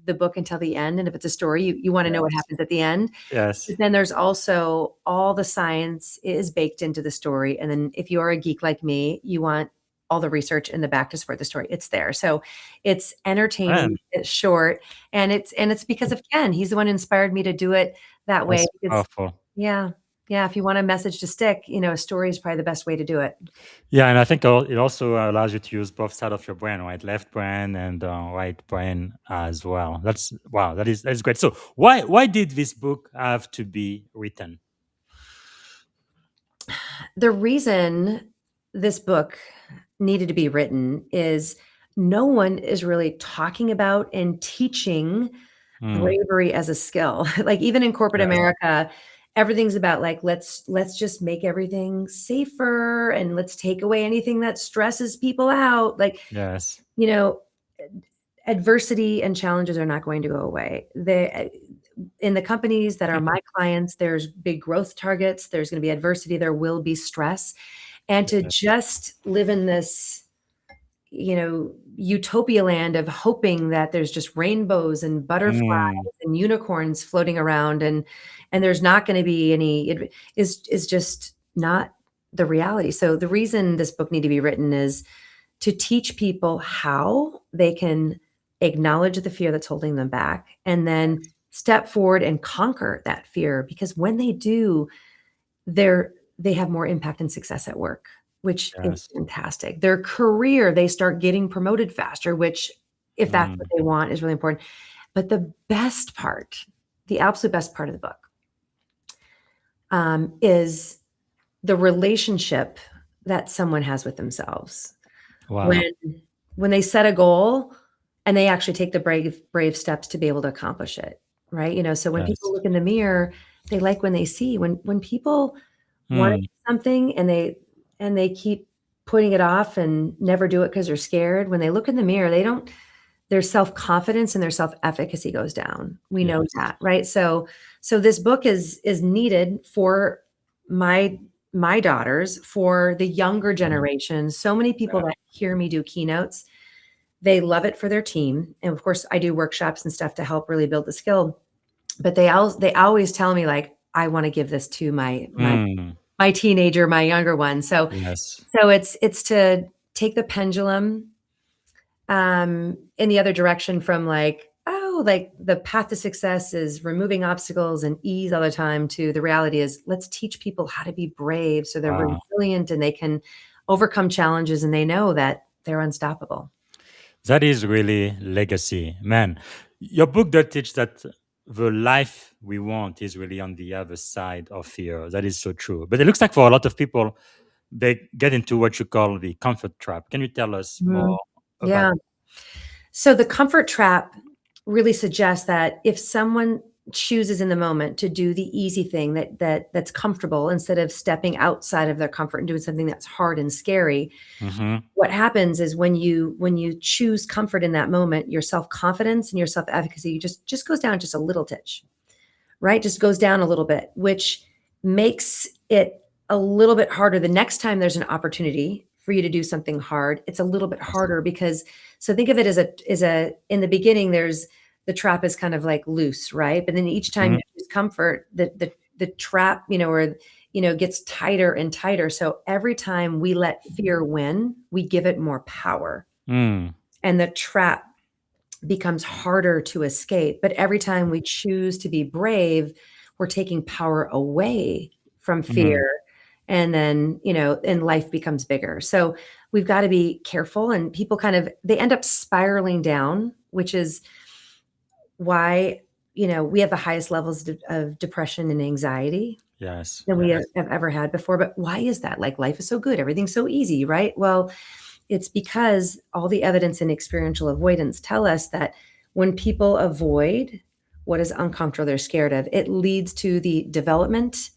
the book until the end. And if it's a story, you want to know what Yes. happens at the end. Yes. But then there's also all the science is baked into the story. And then if you are a geek like me, you want all the research in the back to support the story. It's there. So it's entertaining, Man, it's short, and it's because of Ken. He's the one who inspired me to do it that way. that's Because powerful. yeah. Yeah. If you want a message to stick, a story is probably the best way to do it. Yeah, and I think it also allows you to use both sides of your brain, right? Left brain and right brain as well. That's wow. That is great. So why did this book have to be written? The reason this book needed to be written is no one is really talking about and teaching Mm. bravery as a skill. Like even in corporate Yes. America, everything's about like let's just make everything safer and let's take away anything that stresses people out. Like, Yes. you know, adversity and challenges are not going to go away. They in the companies that are my clients, there's big growth targets, there's going to be adversity, there will be stress. And to Yes. just live in this, utopia land of hoping that there's just rainbows and Mm. butterflies and unicorns floating around and there's not going to be any it is just not the reality. So the reason this book need to be written is to teach people how they can acknowledge the fear that's holding them back and then step forward and conquer that fear, because when they do, they have more impact and success at work, which is Yes. fantastic. Their career, they start getting promoted faster, which, if that's what Mm. they want, is really important. But the best part, the absolute best part of the book, is the relationship that someone has with themselves. Wow. When they set a goal and they actually take the brave steps to be able to accomplish it, right? So when people Yes. look in the mirror, they like when they see when people want to Mm. do something and they keep putting it off and never do it because they're scared. When they look in the mirror, they don't their self-confidence and their self-efficacy goes down. We know Yes. that, right? So this book is needed for my daughters, for the younger Mhm. generation. So many people Yeah. that hear me do keynotes, they love it for their team. And of course, I do workshops and stuff to help really build the skill. But they always tell me like, I want to give this to Mm. my teenager, my younger one. So Yes. it's to take the pendulum in the other direction from like, oh, like the path to success is removing obstacles and ease all the time, to the reality is let's teach people how to be brave so they're Wow. resilient and they can overcome challenges and they know that they're unstoppable. That is really legacy, man. Your book does teach that the life we want is really on the other side of fear. That is so true. But it looks like for a lot of people, they get into what you call the comfort trap. Can you tell us Mhm. more about? Yeah. So the comfort trap really suggests that if someone chooses in the moment to do the easy thing that's comfortable instead of stepping outside of their comfort and doing something that's hard and scary, Mm-hmm. what happens is when you choose comfort in that moment, your self-confidence and your self-efficacy just goes down just a little titch, right? Just goes down a little bit, which makes it a little bit harder the next time there's an opportunity for you to do something hard. It's a little bit harder because, so think of it as a in the beginning, there's the trap is kind of like loose, right? But then each time Mm-hmm. you choose comfort, the trap, or gets tighter and tighter. So every time we let fear win, we give it more power. Mm. And the trap becomes harder to escape. But every time we choose to be brave, we're taking power away from Mm. fear. And then, and life becomes bigger. So we've got to be careful. And people they end up spiraling down, which is why, we have the highest levels of depression and anxiety Yes. than we Yes. have ever had before. But why is that? Like life is so good, everything's so easy, right? Well, it's because all the evidence in experiential avoidance tell us that when people avoid what is uncomfortable, they're scared of, it leads to the development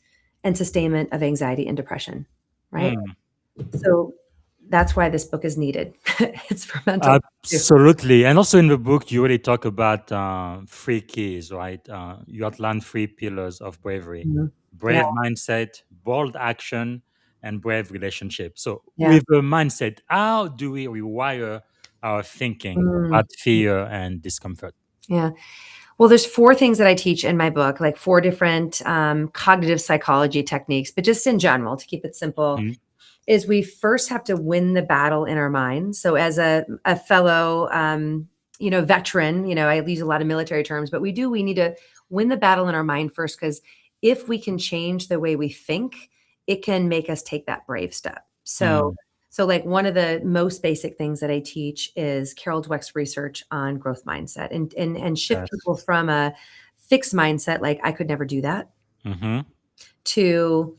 and sustainment of anxiety and depression, right? Mm. So that's why this book is needed. It's for mental health too. Absolutely. And also in the book, you really talk about three keys, right? You outline three pillars of bravery: Mhm. Yeah, brave mindset, bold action, and brave relationship. So, yeah. with a mindset, how do we rewire our thinking Mm, about fear and discomfort? yeah. Well, there's 4 things that I teach in my book, like 4 different, cognitive psychology techniques, but just in general, to keep it simple, Mhm. is we first have to win the battle in our minds. So as a fellow, veteran, I use a lot of military terms, but we need to win the battle in our mind first, because if we can change the way we think, it can make us take that brave step. Mm. So like one of the most basic things that I teach is Carol Dweck's research on growth mindset and shift Yes. people from a fixed mindset, like I could never do that, Mm-hmm. to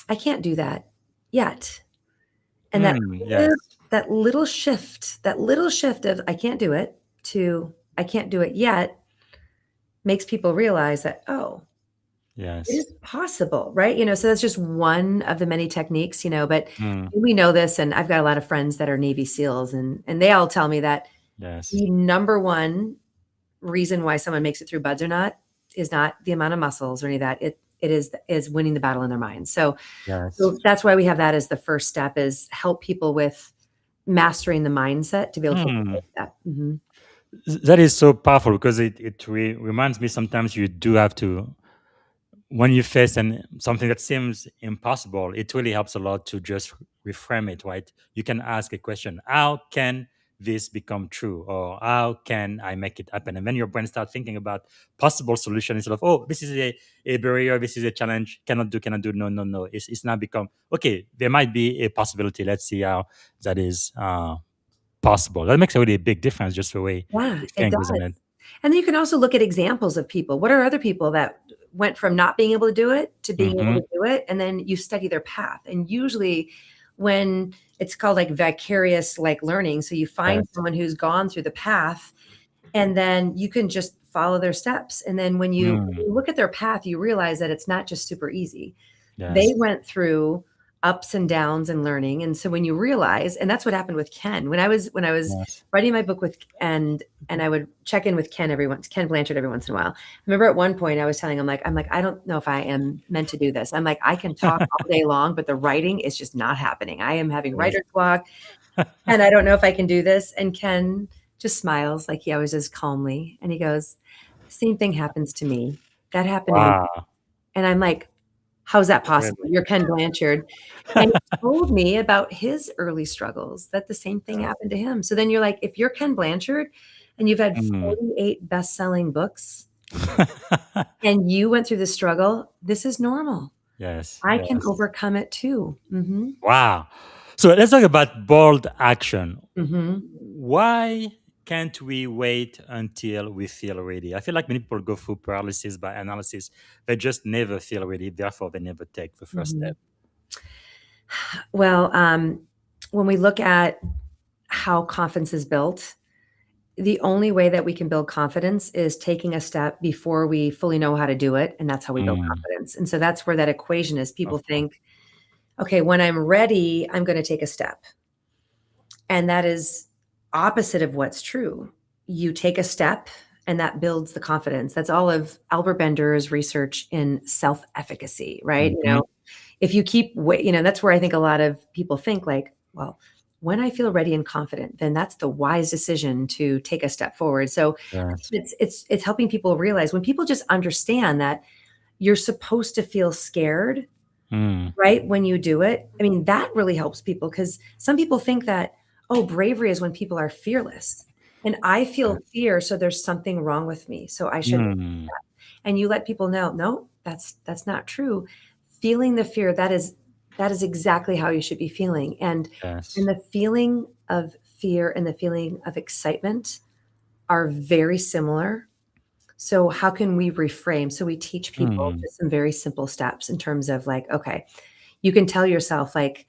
I can't do that yet. And Mm, yes. that little shift of I can't do it to I can't do it yet makes people realize that, oh, it Yes. is possible, right? So that's just one of the many techniques, but Mm. we know this, and I've got a lot of friends that are Navy SEALs, and they all tell me that Yes. the number one reason why someone makes it through buds or not is not the amount of muscles or any of that. It is winning the battle in their minds. So Yes. so that's why we have that as the first step, is help people with mastering the mindset to be able to take the Hmm. first step. Mhm. That is so powerful because it reminds me sometimes you do have to, when you face something that seems impossible, it really helps a lot to just reframe it, right? You can ask a question: how can this become true, or how can I make it happen? And then your brain starts thinking about possible solutions instead of, oh, this is a barrier, this is a challenge, cannot do. No, no, no. It's now become, okay, there might be a possibility. Let's see how that is possible. That makes a really big difference, just the way Yeah, you it think, does. doesn't it? And then you can also look at examples of people. What are other people that went from not being able to do it to being able Mm-hmm. to do it? And then you study their path. And usually when it's called like vicarious like learning, so you find Yes. someone who's gone through the path, and then you can just follow their steps. And then when you look at their path, you realize that it's not just super easy. They Yes. went through ups and downs and learning. And so when you realize, and that's what happened with Ken. When I was Yes. writing my book with, and I would check in with Ken Blanchard every once in a while. I remember at one point I was telling him, like, I'm like, I don't know if I am meant to do this. I'm like, I can talk all day long, but the writing is just not happening. I am having Yes. writer's block, and I don't know if I can do this. And Ken just smiles, like he always does, calmly. And he goes, same thing happens to me. That happened to me. Wow. And I'm like, how's that possible? Really? You're Ken Blanchard. And he told me about his early struggles, that the same thing Yes. happened to him. So then you're like, if you're Ken Blanchard and you've had Mm. 48 best-selling books and you went through the struggle, this is normal. Yes. I can Yes. overcome it too. Mhm. Wow. So let's talk about bold action. Mhm. Why can't we wait until we feel ready? I feel like many people go through paralysis by analysis. They just never feel ready. Therefore, they never take the first Mhm. step. Well, when we look at how confidence is built, the only way that we can build confidence is taking a step before we fully know how to do it, and that's how we build Mm, confidence. And so that's where that equation is. People of course. think, okay, when I'm ready, I'm going to take a step. And that is opposite of what's true. You take a step and that builds the confidence. That's all of Albert Bender's research in self-efficacy, right? Hmm. If you keep that's where I think a lot of people think like, well, when I feel ready and confident, then that's the wise decision to take a step forward. So Yes. it's helping people realize, when people just understand that you're supposed to feel scared, Mm, right, when you do it. I mean, that really helps people, because some people think that, oh, bravery is when people are fearless. And I feel yes. fear, so there's something wrong with me. So I should, Mm, and you let people know, no, that's not true. Feeling the fear, that is exactly how you should be feeling. And yes. the feeling of fear and the feeling of excitement are very similar. So how can we reframe? So we teach people Mm, just some very simple steps in terms of like, okay, you can tell yourself, like,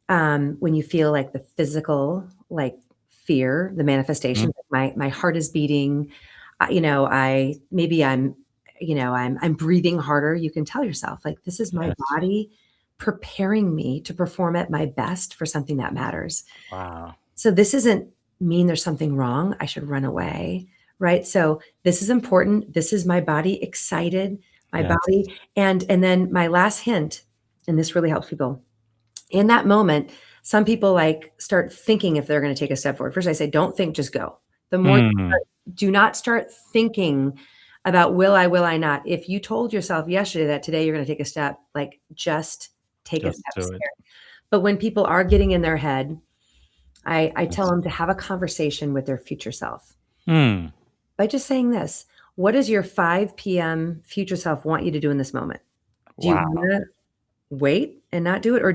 when you feel like the physical, like fear, the mm, manifestation, my heart is beating, I maybe I'm breathing harder. You can tell yourself, like, this is my yes. body preparing me to perform at my best for something that matters. Wow. So this isn't mean there's something wrong, I should run away, right? So this is important. This is my body excited, my Yes. body. And then my last hint, and this really helps people. In that moment, some people like start thinking if they're going to take a step forward. First, I say, don't think, just go. The more you Mm, start, do not start thinking about will I not. If you told yourself yesterday that today you're going to take a step, like, just take a just step. do it. But when people are getting in their head, I tell Yes. them to have a conversation with their future self Mm, by just saying this: what does your 5 p.m. future self want you to do in this moment? Do you wow. want to wait and not do it, or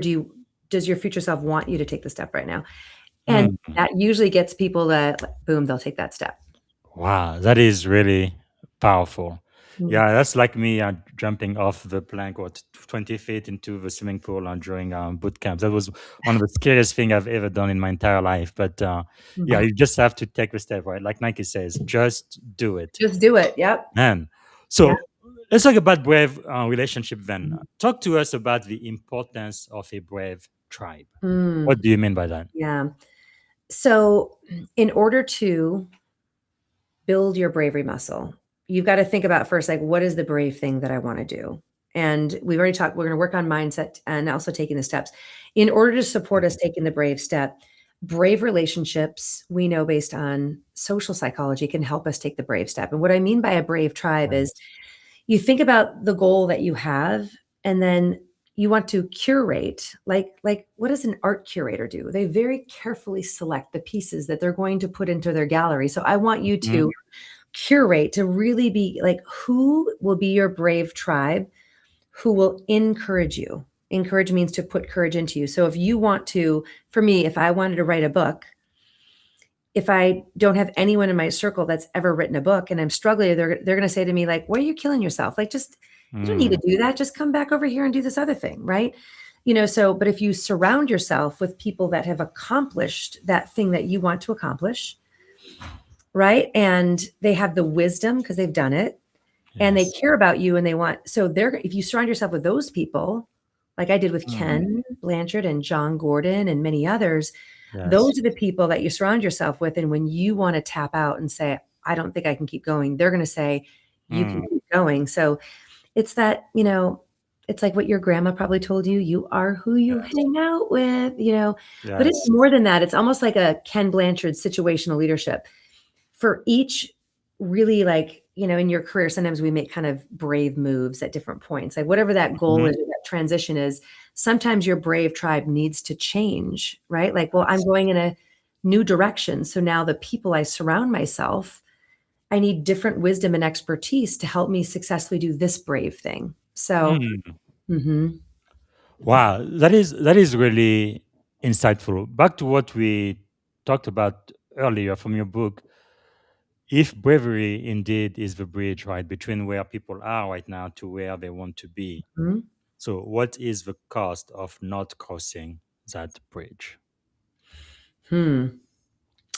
does your future self want you to take the step right now? And Mm, that usually gets people that, boom, they'll take that step. wow. That is really powerful. Yeah, that's like me jumping off the plank or 20 feet into the swimming pool during boot camp. That was one of the scariest things I've ever done in my entire life. But yeah, Mhm. you just have to take the step, right? Like Nike says, just do it. Just do it. Yep. Man. Yeah. So let's talk about brave relationship then. Talk to us about the importance of a brave tribe. Mm, What do you mean by that? yeah. So, in order to build your bravery muscle, you've got to think about first, like, what is the brave thing that I want to do? And we've already talked, we're going to work on mindset and also taking the steps. In order to support us taking the brave step, brave relationships, we know based on social psychology, can help us take the brave step. And what I mean by a brave tribe is you think about the goal that you have, and then you want to curate, like what does an art curator do? They very carefully select the pieces that they're going to put into their gallery. So I want you Mhm. to curate, to really be like, who will be your brave tribe, who will encourage you. Encourage means to put courage into you. So if you want to, for me, if I wanted to write a book, if I don't have anyone in my circle that's ever written a book and I'm struggling, they're going to say to me, like, why are you killing yourself? Like, just, you don't need to Mm, do that. Just come back over here and do this other thing. Right. You know, so, but if you surround yourself with people that have accomplished that thing that you want to accomplish, right. And they have the wisdom because they've done it, and they yes. care about you, and they want, so they're, if you surround yourself with those people, like I did with Mm, Ken Blanchard and John Gordon and many others, yes. those are the people that you surround yourself with. And when you want to tap out and say, I don't think I can keep going, they're going to say, you can Mm, keep going. So it's that, you know, it's like what your grandma probably told you, you are who you yes. hang out with, you know, but it's Yes. more than that. It's almost like a Ken Blanchard situational leadership for each, really, like, you know, in your career, sometimes we make kind of brave moves at different points, like whatever that goal Mhm. is, or that transition is. Sometimes your brave tribe needs to change, right? Like, well, I'm Yes. going in a new direction. So now the people I surround myself, I need different wisdom and expertise to help me successfully do this brave thing. So, Mm. mhm. Wow, that is really insightful. Back to what we talked about earlier from your book. If bravery indeed is the bridge, right, between where people are right now to where they want to be. Mhm. So, what is the cost of not crossing that bridge? Hmm.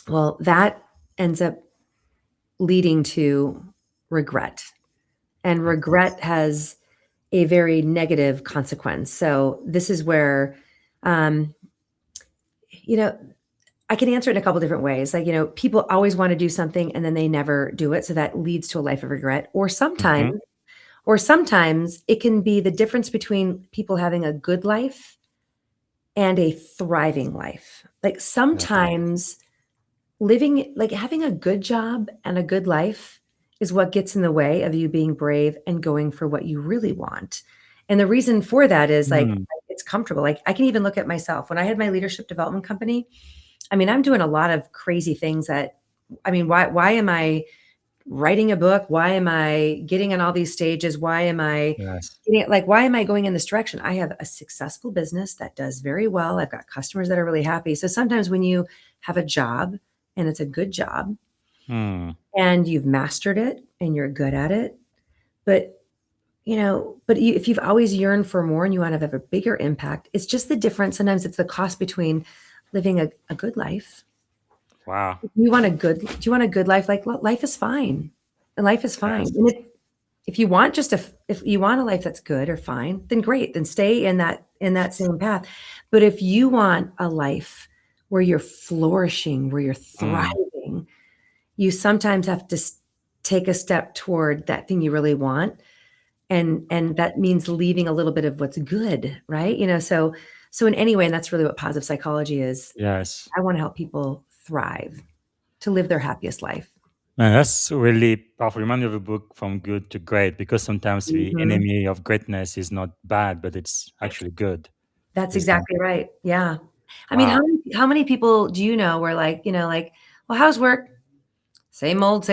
Well, that ends up leading to regret. And Yes. regret has a very negative consequence. So this is where, um, you know, I can answer it in a couple different ways. Like, you know, people always want to do something and then they never do it. So that leads to a life of regret. Hmm. Or sometimes it can be the difference between people having a good life and a thriving life. Like Yes. sometimes living, like having a good job and a good life is what gets in the way of you being brave and going for what you really want. And the reason for that is like Mm, it's comfortable. Like I can even look at myself when I had my leadership development company. I mean, I'm doing a lot of crazy things that, I mean, why am I writing a book? Why am I getting on all these stages? Why am I yes. getting, like, why am I going in this direction? I have a successful business that does very well. I've got customers that are really happy. So sometimes when you have a job and it's a good job Mm, and you've mastered it and you're good at it, but you know, but if you've always yearned for more and you want to have a bigger impact, it's just the difference. Sometimes it's the cost between living a good life. wow. Do you want a good life? Like life is fine. And life is fine. Yes. And if you want if you want a life that's good or fine, then great. Then stay in that same path. But if you want a life where you're flourishing, where you're Mm, thriving, you sometimes have to take a step toward that thing you really want, and that means leaving a little bit of what's good, right? You know, so in any way, and that's really what positive psychology is. yes. I want to help people thrive, to live their happiest life. Man, that's really powerful. Remind me of a book From Good to Great, because sometimes the Mhm. enemy of greatness is not bad, but it's actually good. That's Is that exactly right. Yeah. I mean, wow? how many people do you know where, like, you know, like, well, how's work? Same old,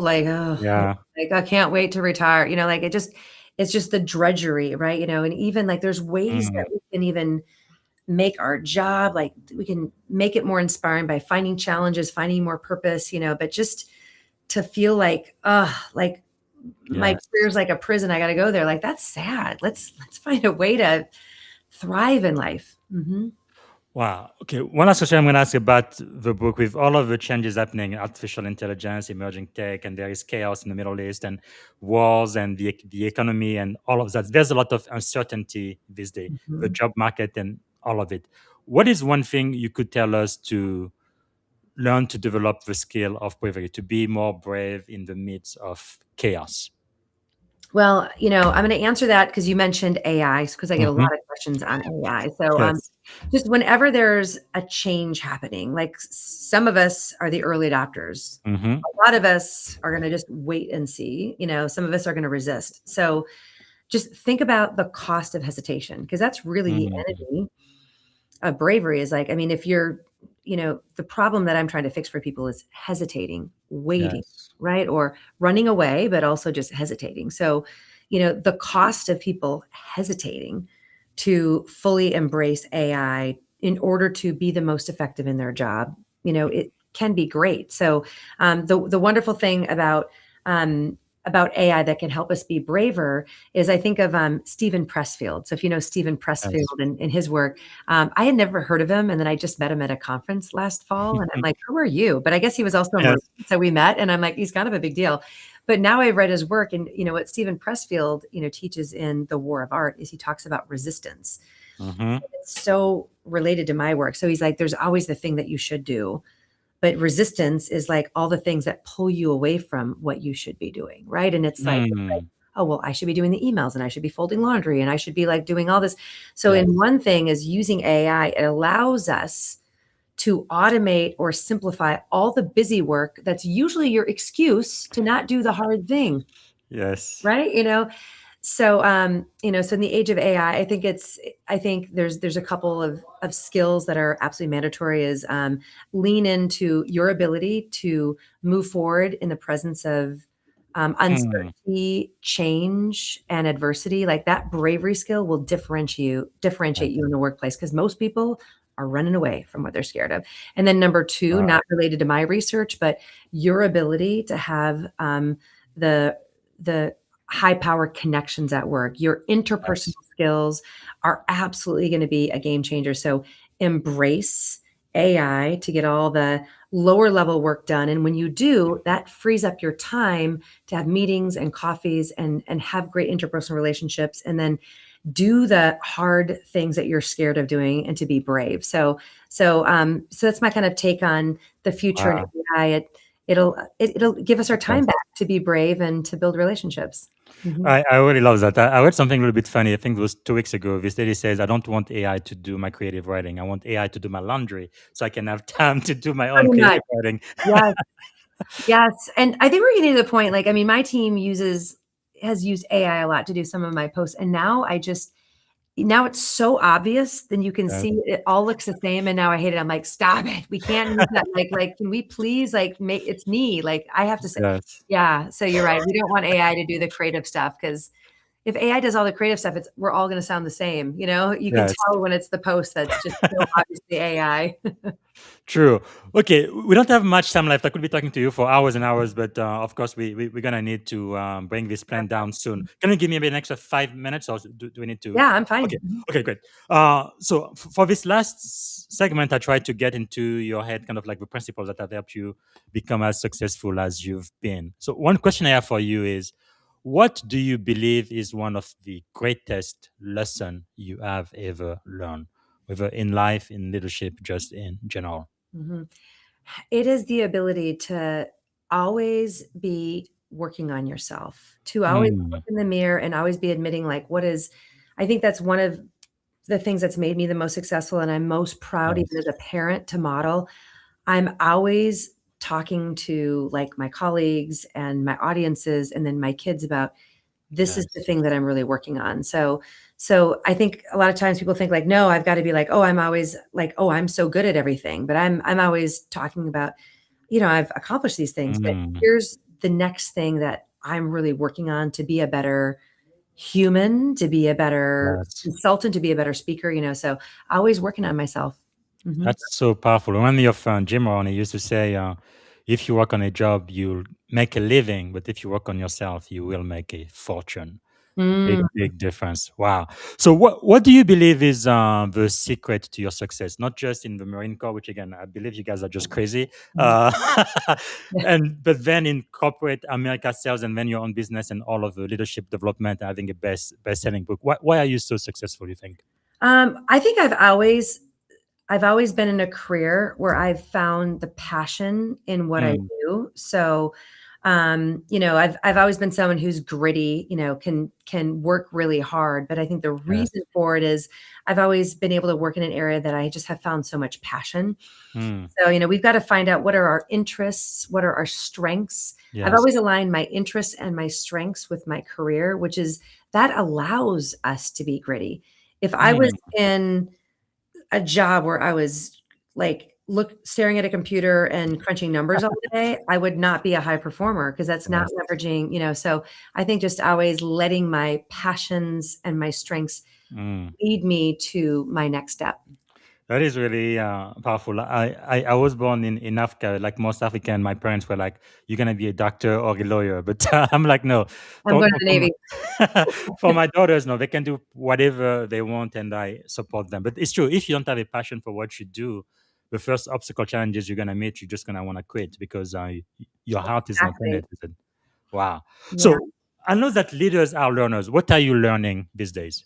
like, oh, Yeah. like I can't wait to retire. You know, like it's just the drudgery, right? You know, and even like there's ways Mm, that we can even make our job, like we can make it more inspiring by finding challenges, finding more purpose, you know, but just to feel like my Yes. career's like a prison. I got to go there. Like, that's sad. Let's find a way to thrive in life. Wow. Okay. One last question I'm going to ask about the book. With all of the changes happening, artificial intelligence, emerging tech, and there is chaos in the Middle East and wars and the economy and all of that. There's a lot of uncertainty these days, the job market and all of it. What is one thing you could tell us to learn to develop the skill of bravery, to be more brave in the midst of chaos? Well, I'm going to answer that because you mentioned AI, because I get a Hmm. lot of questions on AI. So, Yes. just whenever there's a change happening, like some of us are the early adopters, Hmm. a lot of us are going to just wait and see. Some of us are going to resist. So, just think about the cost of hesitation, because that's really the Hmm. enemy of bravery. Is like, I mean, if you're, the problem that I'm trying to fix for people is hesitating, waiting, Yes. right? Or running away, but also just hesitating. So, the cost of people hesitating to fully embrace AI in order to be the most effective in their job, it can be great. So, the wonderful thing about AI that can help us be braver is I think of Stephen Pressfield. So if you know Stephen Yes. Pressfield and his work, I had never heard of him, and then I just met him at a conference last fall, and I'm like, "Who are you?" But I guess he was also a Marine, Yes. so we met, and I'm like, "He's kind of a big deal." But now I've read his work, and what Stephen Pressfield, teaches in The War of Art is he talks about resistance. Hmm. It's so related to my work. So he's like, "There's always the thing that you should do." But resistance is like all the things that pull you away from what you should be doing, right? And it's like, Mm. oh, well, I should be doing the emails and I should be folding laundry and I should be like doing all this. So, Yes. in one thing is using AI, it allows us to automate or simplify all the busy work that's usually your excuse to not do the hard thing, Yes. right? So in the age of AI, I think there's a couple of skills that are absolutely mandatory is lean into your ability to move forward in the presence of Mm. uncertainty, change, and adversity. Like that bravery skill will differentiate you in the workplace because most people are running away from what they're scared of. And then number two, Wow. not related to my research, but your ability to have the the high power connections at work. Your interpersonal Yes. skills are absolutely going to be a game changer. So embrace AI to get all the lower level work done. And when you do, that frees up your time to have meetings and coffees and have great interpersonal relationships and then do the hard things that you're scared of doing and to be brave. So that's my kind of take on the future and Wow. AI. It'll give us our time Yes. back to be brave and to build relationships. Mhm. I really love that. I read something a little bit funny. I think it was 2 weeks ago. This lady says, I don't want AI to do my creative writing. I want AI to do my laundry so I can have time to do my own Pretty much. creative writing. Yes. Yes. And I think we're getting to the point, like, I mean, my team has used AI a lot to do some of my posts. And now it's so obvious, then you can Yes. see it all looks the same. And now I hate it. I'm like, stop it. We can't use that. Like, can we please like make it's me? Like I have to say, Yes. yeah. So you're right. We don't want AI to do the creative stuff because if AI does all the creative stuff, we're all going to sound the same. You can Yes. tell when it's the post that's just so obviously AI. True. Okay, we don't have much time left. I could be talking to you for hours and hours, but of course, we're going to need to bring this plan down soon. Can you give me maybe an extra 5 minutes or do we need to? Yeah, I'm fine. Okay, okay, great. So for this last segment, I tried to get into your head kind of like the principles that have helped you become as successful as you've been. So one question I have for you is, what do you believe is one of the greatest lesson you have ever learned, whether in life, in leadership, just in general? Mhm. It is the ability to always be working on yourself, to always look Mm. in the mirror and always be admitting, like, I think that's one of the things that's made me the most successful, and I'm most proud even Yes. as a parent to model. I'm always talking to, like, my colleagues and my audiences and then my kids about, "This is the Yes. thing that I'm really working on." So I think a lot of times people think like, "No, I've got to be like, oh, I'm always like, oh, I'm so good at everything." But I'm always talking about, I've accomplished these things, but Mm. here's the next thing that I'm really working on to be a better human, to be a better Yes. consultant, to be a better speaker, so always working on myself. Mhm. That's so powerful. Remind me of Jim Rohn. He used to say, if you work on a job, you'll make a living, but if you work on yourself, you will make a fortune. Big, Mm. big difference. Wow. So, what do you believe is the secret to your success? Not just in the Marine Corps, which again, I believe you guys are just crazy. Uh, but then in corporate America sales, and then your own business and all of the leadership development, having a best-selling book. Why are you so successful? You think? I think I've always been in a career where I've found the passion in what I Mm, do. So, I've always been someone who's gritty, can work really hard. But I think the yes. reason for it is I've always been able to work in an area that I just have found so much passion. Mm, So, we've got to find out what are our interests, what are our strengths. I've yes. always aligned my interests and my strengths with my career, which is that allows us to be gritty. If I was Mm, in a job where I was like staring at a computer and crunching numbers all day, I would not be a high performer because that's not yes. leveraging, so I think just always letting my passions and my strengths Mm. lead me to my next step. That is really powerful. I was born in Africa, like most African. My parents were like, "You're gonna be a doctor or a lawyer," but I'm like, no. I'm going to For, the for, Navy. my, for my daughters, no, they can do whatever they want, and I support them. But it's true. If you don't have a passion for what you do, the first obstacle challenges you're gonna meet, you're just gonna want to quit because your heart is not in Exactly. it. Is it? Wow. Yeah. So I know that leaders are learners. What are you learning these days?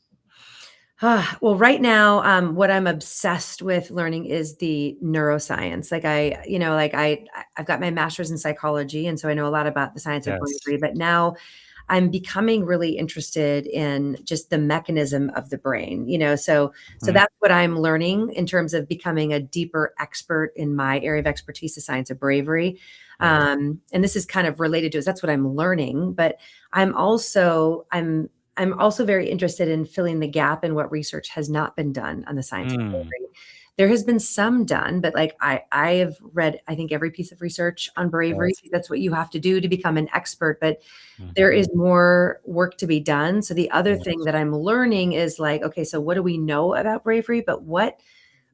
Well, right now, what I'm obsessed with learning is the neuroscience. I've got my master's in psychology, and so I know a lot about the science of Yes. bravery. But now I'm becoming really interested in just the mechanism of the brain. So Mm, that's what I'm learning in terms of becoming a deeper expert in my area of expertise, the science of bravery. yes. And this is kind of related to it. That's what I'm learning, but I'm also very interested in filling the gap in what research has not been done on the science of Mm, bravery. There has been some done, but like I have read, I think every piece of research on bravery. yes. That's what you have to do to become an expert. But there Mhm, is more work to be done. So the other thing yes. that I'm learning is like, okay, so what do we know about bravery? But what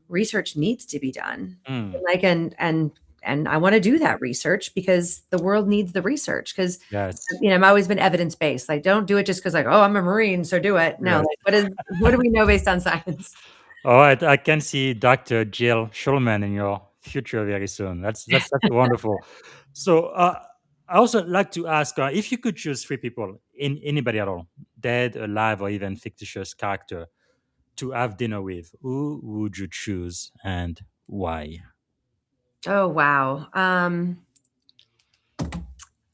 research needs to be done? Mm, And I want to do that research because the world needs the research because yes. I've always been evidence based. Like, don't do it just because, like, oh, I'm a Marine, so do it. No, Yes. like, what do we know based on science? All right. I can see Dr. Jill Schulman in your future very soon. That's wonderful. So I also like to ask if you could choose three people, in anybody at all, dead, alive, or even fictitious character, to have dinner with, who would you choose and why? Oh wow.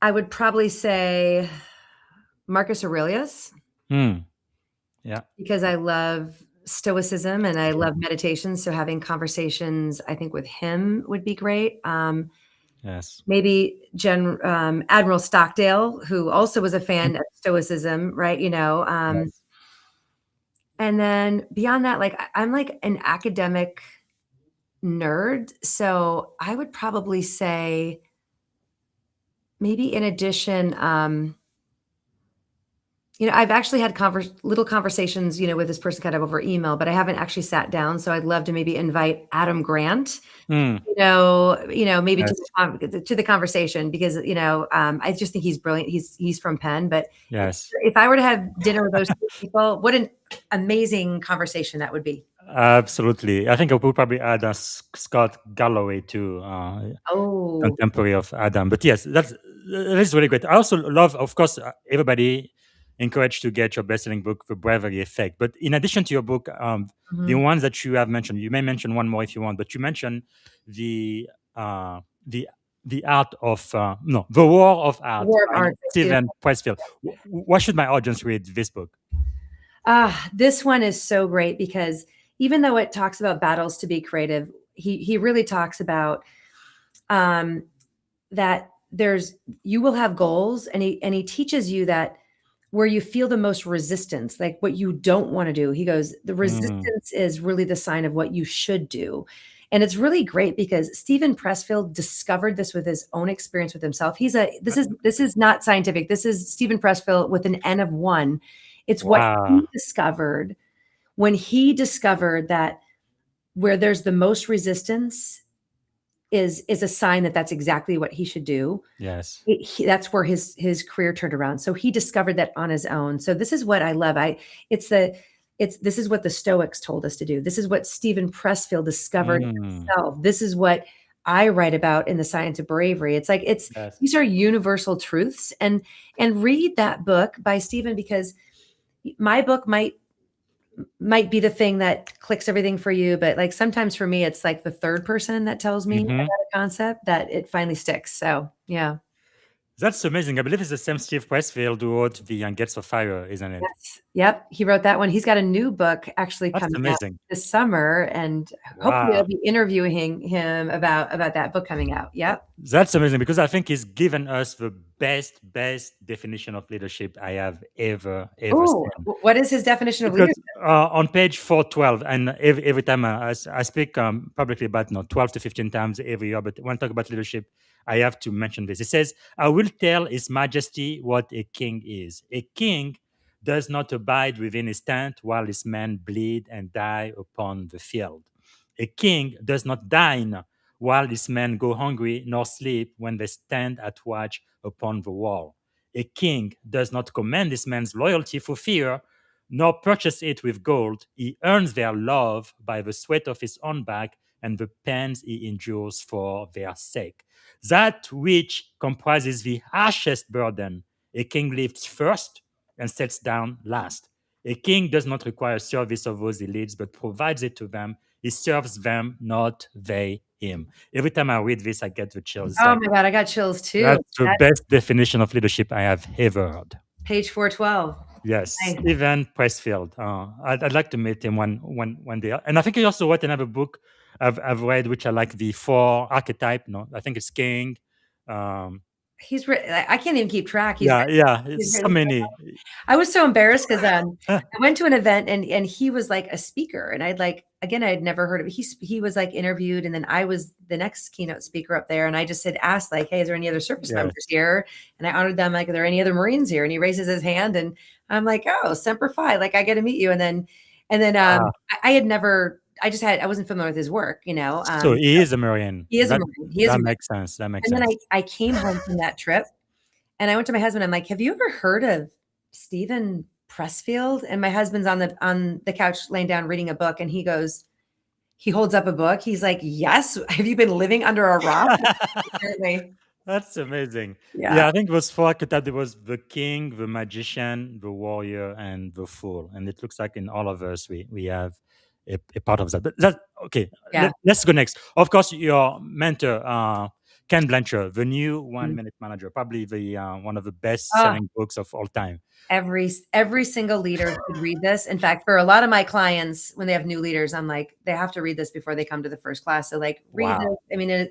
I would probably say Marcus Aurelius Hmm. Yeah. because I love stoicism and I love meditation. So having conversations, I think, with him would be great. Yes. Maybe Admiral Stockdale, who also was a fan of stoicism, right? Yes. And then beyond that, like I'm like an academic nerd. So I would probably say maybe in addition, I've actually had little conversations, with this person kind of over email, but I haven't actually sat down. So I'd love to maybe invite Adam Grant, Hmm. maybe to Yes. the conversation because I just think he's brilliant. He's from Penn, but Yes. if I were to have dinner with those two people, what an amazing conversation that would be. Absolutely. I think I would probably add Scott Galloway too. Oh, Contemporary of Adam. But yes, that is really great. I also love, of course, everybody encouraged to get your best-selling book, The Bravery Effect. But in addition to your book, the mhm. ones that you have mentioned, you may mention one more if you want, but you mentioned the uh, the the art of no, the War of Art War of by Art. Stephen Pressfield. Why should my audience read this book? This one is so great because even though it talks about battles to be creative, he really talks about um, that you will have goals, and he teaches you that where you feel the most resistance, like what you don't want to do. He goes, the Mm, resistance is really the sign of what you should do. And it's really great because Stephen Pressfield discovered this with his own experience with himself. This is not scientific. This is Stephen Pressfield with an N of one. It's what wow. he discovered when he discovered that where there's the most resistance is a sign that that's exactly what he should do. Yes. That's where his career turned around. So he discovered that on his own. So this is what I love. This is what the Stoics told us to do. This is what Stephen Pressfield discovered himself. This is what I write about in The Science of Bravery. It's like Yes. these are universal truths. And read that book by Stephen, because my book might be the thing that clicks everything for you, but like sometimes for me, it's like the third person that tells me about a concept that it finally sticks. So yeah. That's amazing. I believe it's the same Steve Pressfield who wrote the Gates of Fire, isn't it? Yes. Yep. He wrote that one. He's got a new book actually That's coming out amazing. this summer, and hopefully Wow. I'll be interviewing him about that book coming out. Yep. That's amazing because I think he's given us the best definition of leadership I have ever Oh, seen. what is his definition of Because leadership? on page 412, and every time I speak publicly about 12 to 15 times every year, but when I talk about leadership, I have to mention this. It says, I will tell His Majesty what a king is. A king does not abide within his tent while his men bleed and die upon the field. A king does not dine while his men go hungry, nor sleep when they stand at watch upon the wall. A king does not command his men's loyalty for fear, nor purchase it with gold. He earns their love by the sweat of his own back and the pains he endures for their sake. That which comprises the harshest burden, a king lifts first and sets down last. A king does not require service of those he leads, but provides it to them. He serves them, not they him. Every time I read this, I get the chills. Oh my God, I got chills too. That's the best definition of leadership I have ever heard. Page 412. Yes, Nice. Stephen Pressfield. I'd like to meet him one day. And I think he also wrote another book I've read, which I like, the 4 archetype. No, I think it's king. He's I can't even keep track. It's so many. I was so embarrassed because I went to an event and he was like a speaker, and I'd never heard of it. He was like interviewed, and then I was the next keynote speaker up there, and I just had asked like, hey, is there any other service members here? And I honored them, like, are there any other Marines here? And he raises his hand, and I'm like, oh, Semper Fi, like I get to meet you. And then I had never. I wasn't familiar with his work, So he is a Marine. He is a Marine. That makes sense. That makes sense. And then I came home from that trip, and I went to my husband. I'm like, have you ever heard of Stephen Pressfield? And my husband's on the couch laying down reading a book, and he holds up a book. He's like, yes. Have you been living under a rock? Apparently. That's amazing. Yeah. I think it was 4 archetypes. There was the king, the magician, the warrior, and the fool. And it looks like in all of us, we have a part of that. But okay. Yeah. Let's go next. Of course, your mentor, Ken Blanchard, the new 1 Minute Manager, probably the one of the best-selling books of all time. Every single leader should read this. In fact, for a lot of my clients, when they have new leaders, I'm like, they have to read this before they come to the first class. So like, read this. I mean,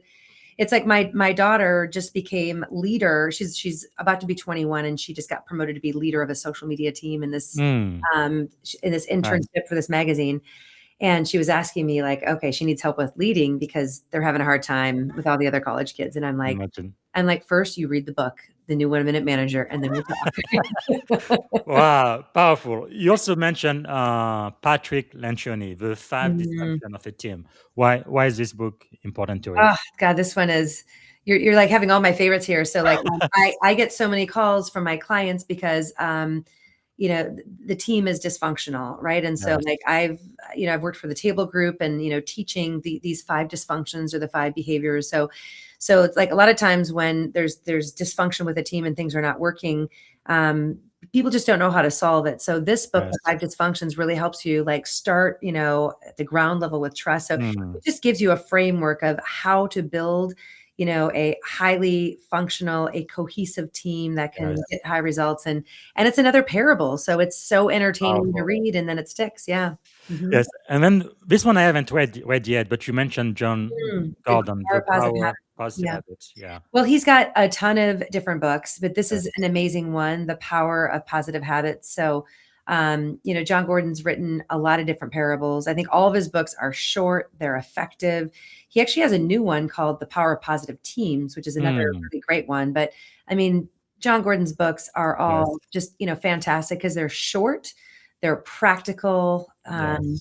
it's like my daughter just became leader. She's about to be 21, and she just got promoted to be leader of a social media team in this internship for this magazine. And she was asking me like, okay, she needs help with leading because they're having a hard time with all the other college kids. And I'm like, first you read the book, The New 1 Minute Manager, and then we talk. Wow, powerful. You also mentioned Patrick Lencioni, The 5 Dysfunctions of a Team. Why is this book important to you? Oh God, this one is, you're like having all my favorites here. So like I get so many calls from my clients because the team is dysfunctional, right? And so like I've worked for the Table Group and teaching these 5 dysfunctions or the 5 behaviors. So it's like a lot of times when there's dysfunction with a team and things are not working, people just don't know how to solve it. So this book, The 5 Dysfunctions, really helps you like start, at the ground level with trust. So it just gives you a framework of how to build, a highly functional, a cohesive team that can get high results. And it's another parable. So it's so entertaining to read, and then it sticks. Yeah. Mm-hmm. Yes. And then this one I haven't read yet, but you mentioned John Gordon, The Power of Positive Habits. Yeah. Well, he's got a ton of different books, but this is an amazing one, The Power of Positive Habits. So, John Gordon's written a lot of different parables. I think all of his books are short, they're effective. He actually has a new one called The Power of Positive Teams, which is another really great one. But I mean, John Gordon's books are all just, fantastic because they're short, they're practical, and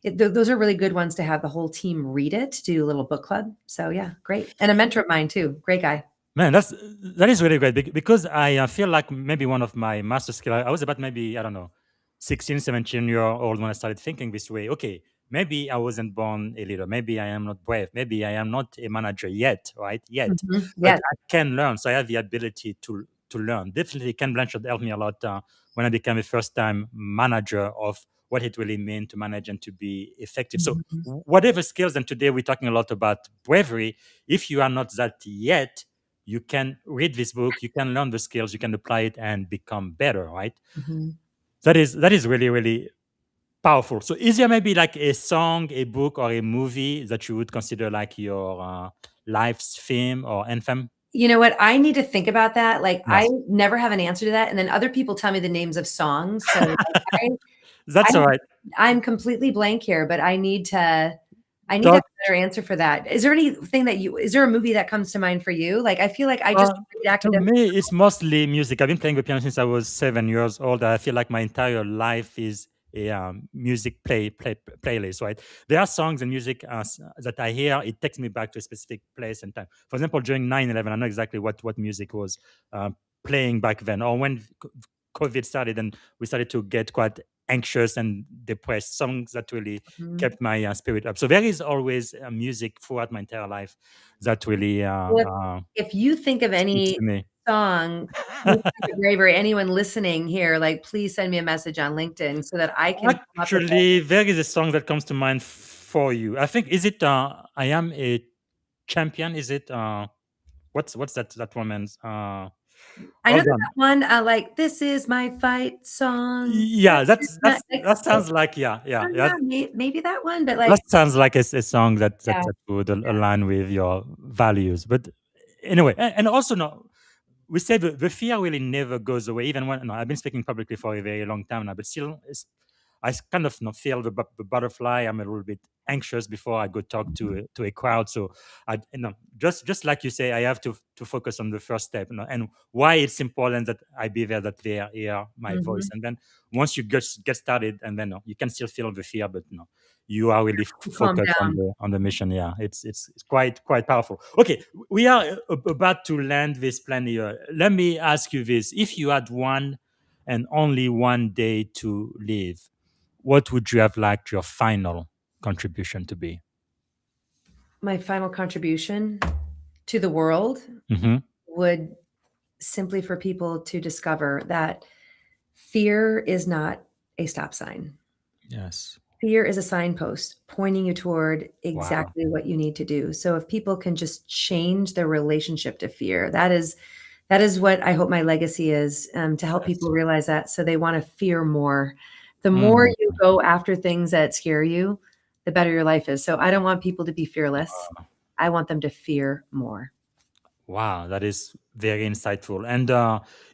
Those are really good ones to have the whole team read it, to do a little book club. So yeah, great. And a mentor of mine too. Great guy. Man, that is really great because I feel like maybe one of my master skill. I was about maybe I don't know, 16, 17 year old when I started thinking this way. Okay, maybe I wasn't born a leader. Maybe I am not brave. Maybe I am not a manager yet, right? Yet, but Yeah. I can learn. So I have the ability to learn. Definitely, Ken Blanchard helped me a lot when I became a first time manager of what it really means to manage and to be effective. So whatever skills, and today we're talking a lot about bravery. If you are not that yet, you can read this book, you can learn the skills, you can apply it and become better, right? That is really, really powerful. So is there maybe like a song, a book, or a movie that you would consider like your life's theme or anthem? You know what? I need to think about that. Like, I Yes. never have an answer to that. And then other people tell me the names of songs. So like, That's all right. I'm completely blank here, but I need to have Talk, a better answer for that. Is there anything is there a movie that comes to mind for you? Like, I feel like I just read to academic. me, it's mostly music. I've been playing the piano since I was 7 years old. I feel like my entire life is a music playlist, right? There are songs and music that I hear. It takes me back to a specific place and time. For example, during 9/11, I know exactly what music was playing back then, or when COVID started and we started to get quite anxious and depressed. Songs that really Mhm. kept my spirit up. So there is always music throughout my entire life that really Well, if you think of speaks any to me. song, maybe like Bravery, anyone listening here, like, please send me a message on LinkedIn so that I can come up with it. Actually, there is a song that comes to mind for you. I think is it I am a champion? Is it what's that woman's I know hold that on. one, like, "This is my fight song. Yeah, This is that's my" that's like, that sounds like yeah. maybe that one, but, That like, sounds like a song yeah, that would yeah. align with your values. But anyway, and also no, we say the fear really never goes away. Even when no, I've been speaking publicly for a very long time now, but still, kind of feel the butterfly. I'm a little bit anxious before I go talk to a crowd. So just like you say, I have to focus on the first step, and why it's important that I be there, that they hear my voice, Mhm. and then once you get started, and then you can still feel the fear, but you are really Calm focused down. on the mission. Yeah, it's quite powerful. Okay, we are about to land this plan here. Let me ask you this: if you had one and only one day to live, what would you have liked your final contribution to be? My final contribution to the world Hmm. would simply for people to discover that fear is not a stop sign. Yes. Fear is a signpost pointing you toward Wow. exactly what you need to do. So if people can just change their relationship to fear, that is what I hope my legacy is, to help Yes. people realize that so they want to fear more. The more Mm. you go after things that scare you, the better your life is. So I don't want people to be fearless. I want them to fear more. Wow, that is very insightful. And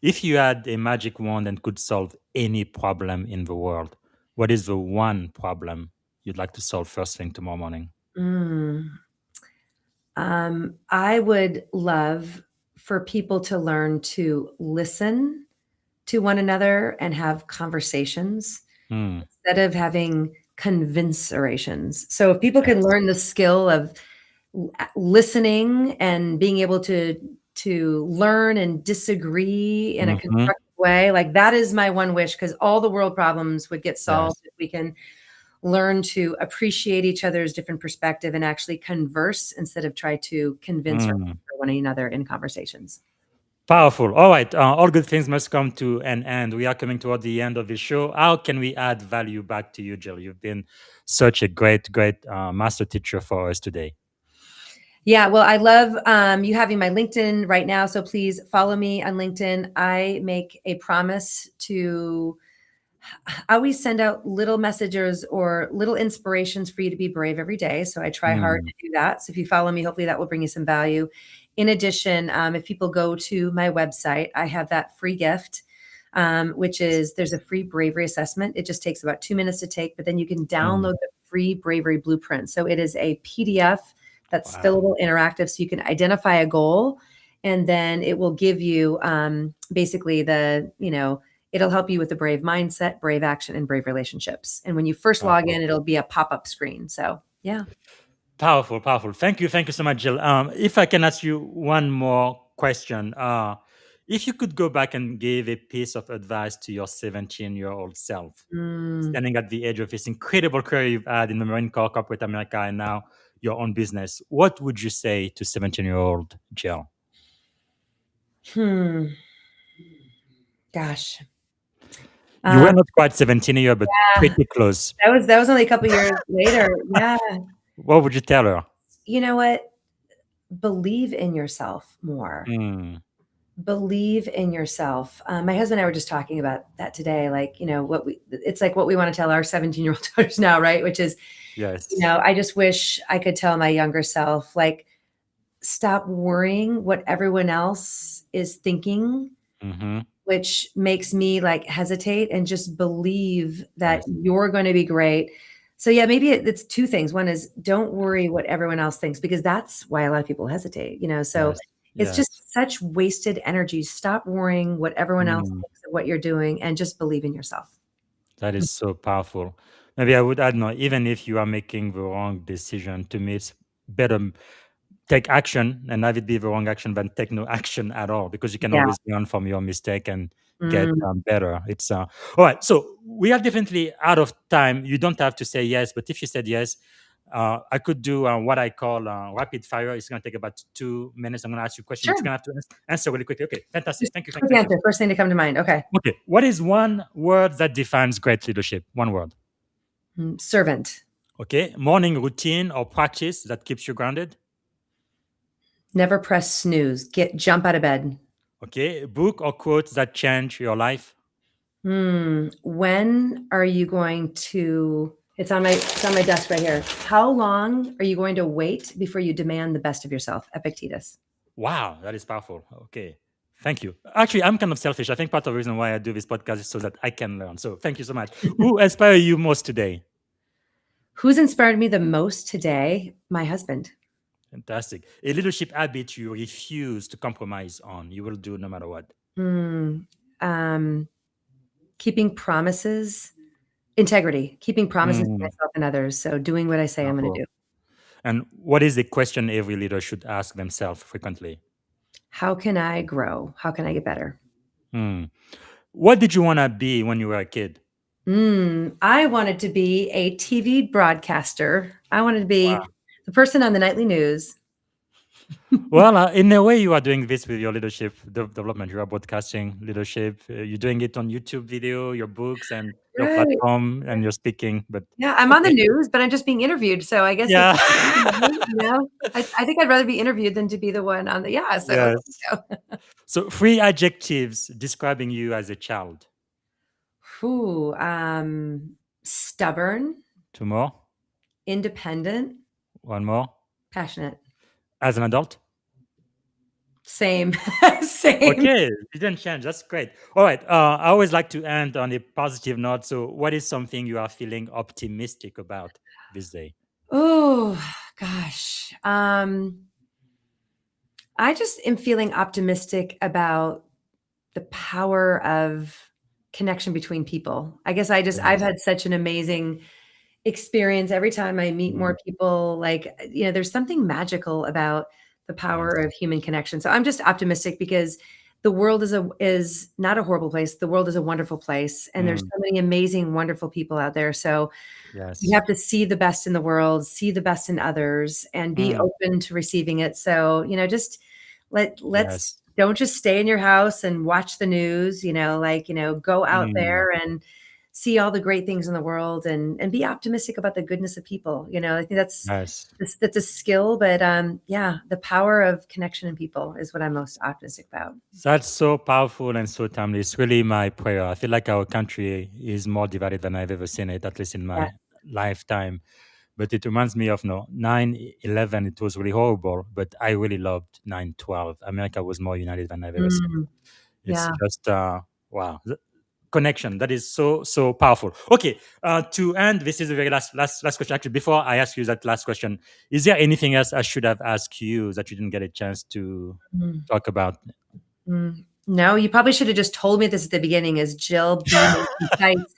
if you had a magic wand and could solve any problem in the world, what is the one problem you'd like to solve first thing tomorrow morning? Mm. I would love for people to learn to listen to one another and have conversations Mm. instead of having convincerations. So if people can Yes. learn the skill of listening and being able to learn and disagree in a Hmm. constructive way, like that is my one wish, because all the world problems would get solved Yes. if we can learn to appreciate each other's different perspective and actually converse instead of try to convince or Mm. one another in conversations. Powerful. All right. All good things must come to an end. We are coming toward the end of the show. How can we add value back to you, Jill? You've been such a great master teacher for us today. Yeah, well, I love you having my LinkedIn right now. So please follow me on LinkedIn. I make a promise to always send out little messages or little inspirations for you to be brave every day. So I try hard Mm. to do that. So if you follow me, hopefully that will bring you some value. In addition, if people go to my website, I have that free gift, which is there's a free bravery assessment. It just takes about 2 minutes to take, but then you can Mm. download the free bravery blueprint. So it is a PDF that's Wow. fillable, interactive, so you can identify a goal, and then it will give you basically It'll help you with the brave mindset, brave action, and brave relationships. And when you first log in, it'll be a pop-up screen. So yeah. Powerful, powerful. Thank you so much, Jill. If I can ask you one more question, if you could go back and give a piece of advice to your 17-year-old self, Mm. standing at the edge of this incredible career you've had in the Marine Corps, corporate America, and now your own business, what would you say to 17-year-old Jill? Gosh. You were not quite 17 years, but Yeah, pretty close. that was only a couple years later. Yeah. What would you tell her? You know what? Believe in yourself more. Mm, Believe in yourself. My husband and I were just talking about that today. Like, it's like what we want to tell our 17-year-old daughters now, right? Which is, yes. I just wish I could tell my younger self, like, stop worrying what everyone else is thinking, Mm-hmm. which makes me like hesitate, and just believe that Yes. you're going to be great. So yeah, maybe it's two things. One is don't worry what everyone else thinks, because that's why a lot of people hesitate, so Yes. it's Yes. just such wasted energy. Stop worrying what everyone else Mm. thinks of what you're doing, and just believe in yourself. That is so powerful. Maybe I would add, no, even if you are making the wrong decision, to me, it's better take action and have it be the wrong action than take no action at all, because you can Yeah. always learn from your mistake and get Mm, better. It's all right. So we are definitely out of time. You don't have to say yes, but if you said yes, I could do what I call rapid fire. It's going to take about 2 minutes. I'm going to ask you a question, but sure. you're going to have to answer really quickly. Okay, fantastic. Thank you. Quick Thank you. answer. First thing to come to mind. Okay. Okay, what is one word that defines great leadership? One word. Servant. Okay, morning routine or practice that keeps you grounded. Never press snooze. Jump out of bed. Okay, book or quote that change your life. When are you going to? It's on my desk right here. How long are you going to wait before you demand the best of yourself? Epictetus. Wow, that is powerful. Okay, thank you. Actually, I'm kind of selfish. I think part of the reason why I do this podcast is so that I can learn. So thank you so much. Who inspired you most today? Who's inspired me the most today? My husband. Fantastic. A leadership habit you refuse to compromise on. You will do no matter what. Keeping promises, integrity, keeping promises to Mm, myself and others. So doing what I say I'm going to powerful. do. And what is the question every leader should ask themselves frequently? How can I grow? How can I get better? Hmm. What did you want to be when you were a kid? I wanted to be a TV broadcaster. I wanted to Wow. be the person on the nightly news. Well, in a way, you are doing this with your leadership development. You are broadcasting leadership. You're doing it on YouTube video, your books, and your Right. platform, and you're speaking. But Yeah, I'm on the okay, news, but I'm just being interviewed. So I guess it's, yeah, I think I'd rather be interviewed than to be the one on the, yeah. So, there yes. you go. So, three adjectives describing you as a child. Ooh, stubborn, Two more. independent, One more. passionate. As an adult. Same, same. Okay, you didn't change. That's great. All right. I always like to end on a positive note. So, what is something you are feeling optimistic about this day? Oh gosh. I just am feeling optimistic about the power of connection between people. I guess I've Yes. had such an amazing experience every time I meet Mhm. more people. Like, there's something magical about the power Yes. of human connection. So I'm just optimistic, because the world is not a horrible place. The world is a wonderful place, and there's Mm, so many amazing, wonderful people out there. So we yes. have to see the best in the world, see the best in others, and be Mm, open to receiving it. So, just let's yes. don't just stay in your house and watch the news, go out Mm, there and see all the great things in the world, and be optimistic about the goodness of people. I think yes. that's a skill, but yeah, the power of connection in people is what I'm most optimistic about. That's so powerful and so timely. It's really my prayer. I feel like our country is more divided than I've ever seen it, at least in Yeah. my lifetime. But it reminds me of 9/11. It was really horrible, but I really loved 9/12. America was more united than I've ever seen. Mm, It's yeah. just wow. Connection that is so powerful. Okay, to end, this is the very last question. Actually, before I ask you that last question, is there anything else I should have asked you that you didn't get a chance to Mm, talk about? mm. No, you probably should have just told me this at the beginning is Jill, be more concise.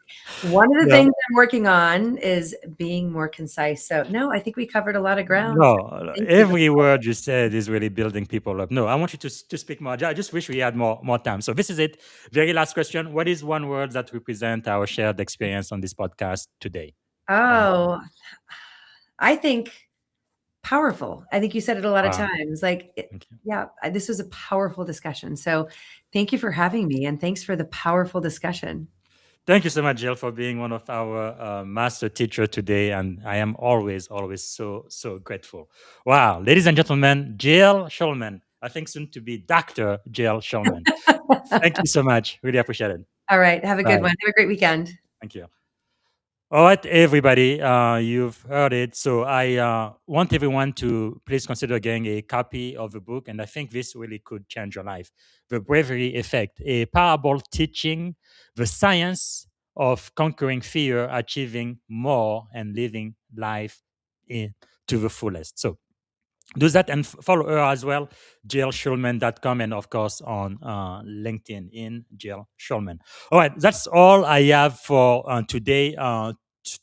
One of the things I'm working on is being more concise. So no, I think we covered a lot of ground. No, Thank you. every word you said is really building people up. No, I want you to speak more. I just wish we had more time. So this is it. Very last question. What is one word that represents our shared experience on this podcast today? Oh, I think powerful. I think you said it a lot of Wow. times. Thank you. Yeah, this was a powerful discussion. So thank you for having me and thanks for the powerful discussion. Thank you so much, Jill, for being one of our master teacher today. And I am always so grateful. Wow. Ladies and gentlemen, Jill Schulman. I think soon to be Dr. Jill Schulman. Thank you so much. Really appreciate it. All right. Have a good Bye. one. Have a great weekend. Thank you. All right, everybody, you've heard it. So I want everyone to please consider getting a copy of the book. And I think this really could change your life. The Bravery Effect, a parable teaching the science of conquering fear, achieving more, and living life to the fullest. So do that and follow her as well, jillschulman.com, and of course on LinkedIn in Jill Schulman. All right, that's all I have for today.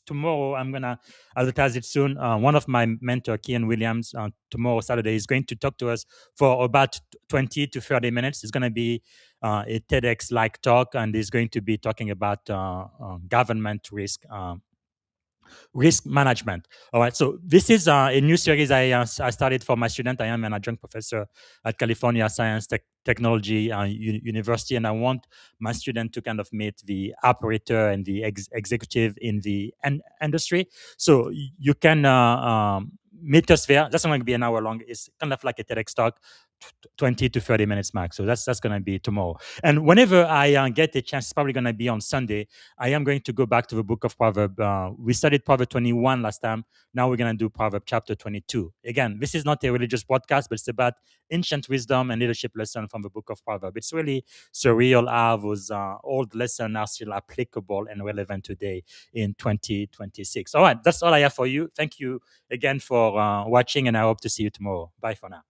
Tomorrow, I'm going to advertise it soon. One of my mentor, Kian Williams, tomorrow, Saturday, is going to talk to us for about 20 to 30 minutes. It's going to be a TEDx-like talk, and he's going to be talking about government risk management. All right. So this is a new series I started for my student. I am an adjunct professor at California Science Technology University, and I want my student to kind of meet the operator and the executive in the industry. So you can meet us there. That's not going to be an hour long. It's kind of like a TEDx talk, 20 to 30 minutes max. So that's going to be tomorrow. And whenever I get a chance, it's probably going to be on Sunday, I am going to go back to the book of Proverbs. We studied Proverbs 21 last time. Now we're going to do Proverbs chapter 22. Again, this is not a religious podcast, but it's about ancient wisdom and leadership lesson from the book of Proverbs. It's really surreal how those old lessons are still applicable and relevant today in 2026. All right, that's all I have for you. Thank you again for watching, and I hope to see you tomorrow. Bye for now.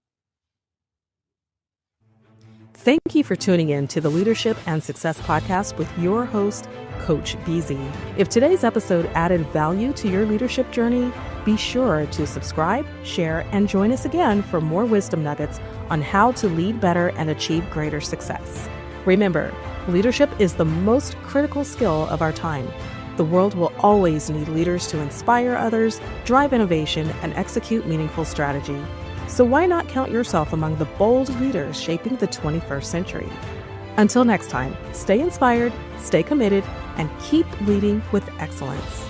Thank you for tuning in to the Leadership and Success Podcast with your host, Coach BZ. If today's episode added value to your leadership journey, be sure to subscribe, share, and join us again for more wisdom nuggets on how to lead better and achieve greater success. Remember, leadership is the most critical skill of our time. The world will always need leaders to inspire others, drive innovation, and execute meaningful strategy. So why not count yourself among the bold leaders shaping the 21st century? Until next time, stay inspired, stay committed, and keep leading with excellence.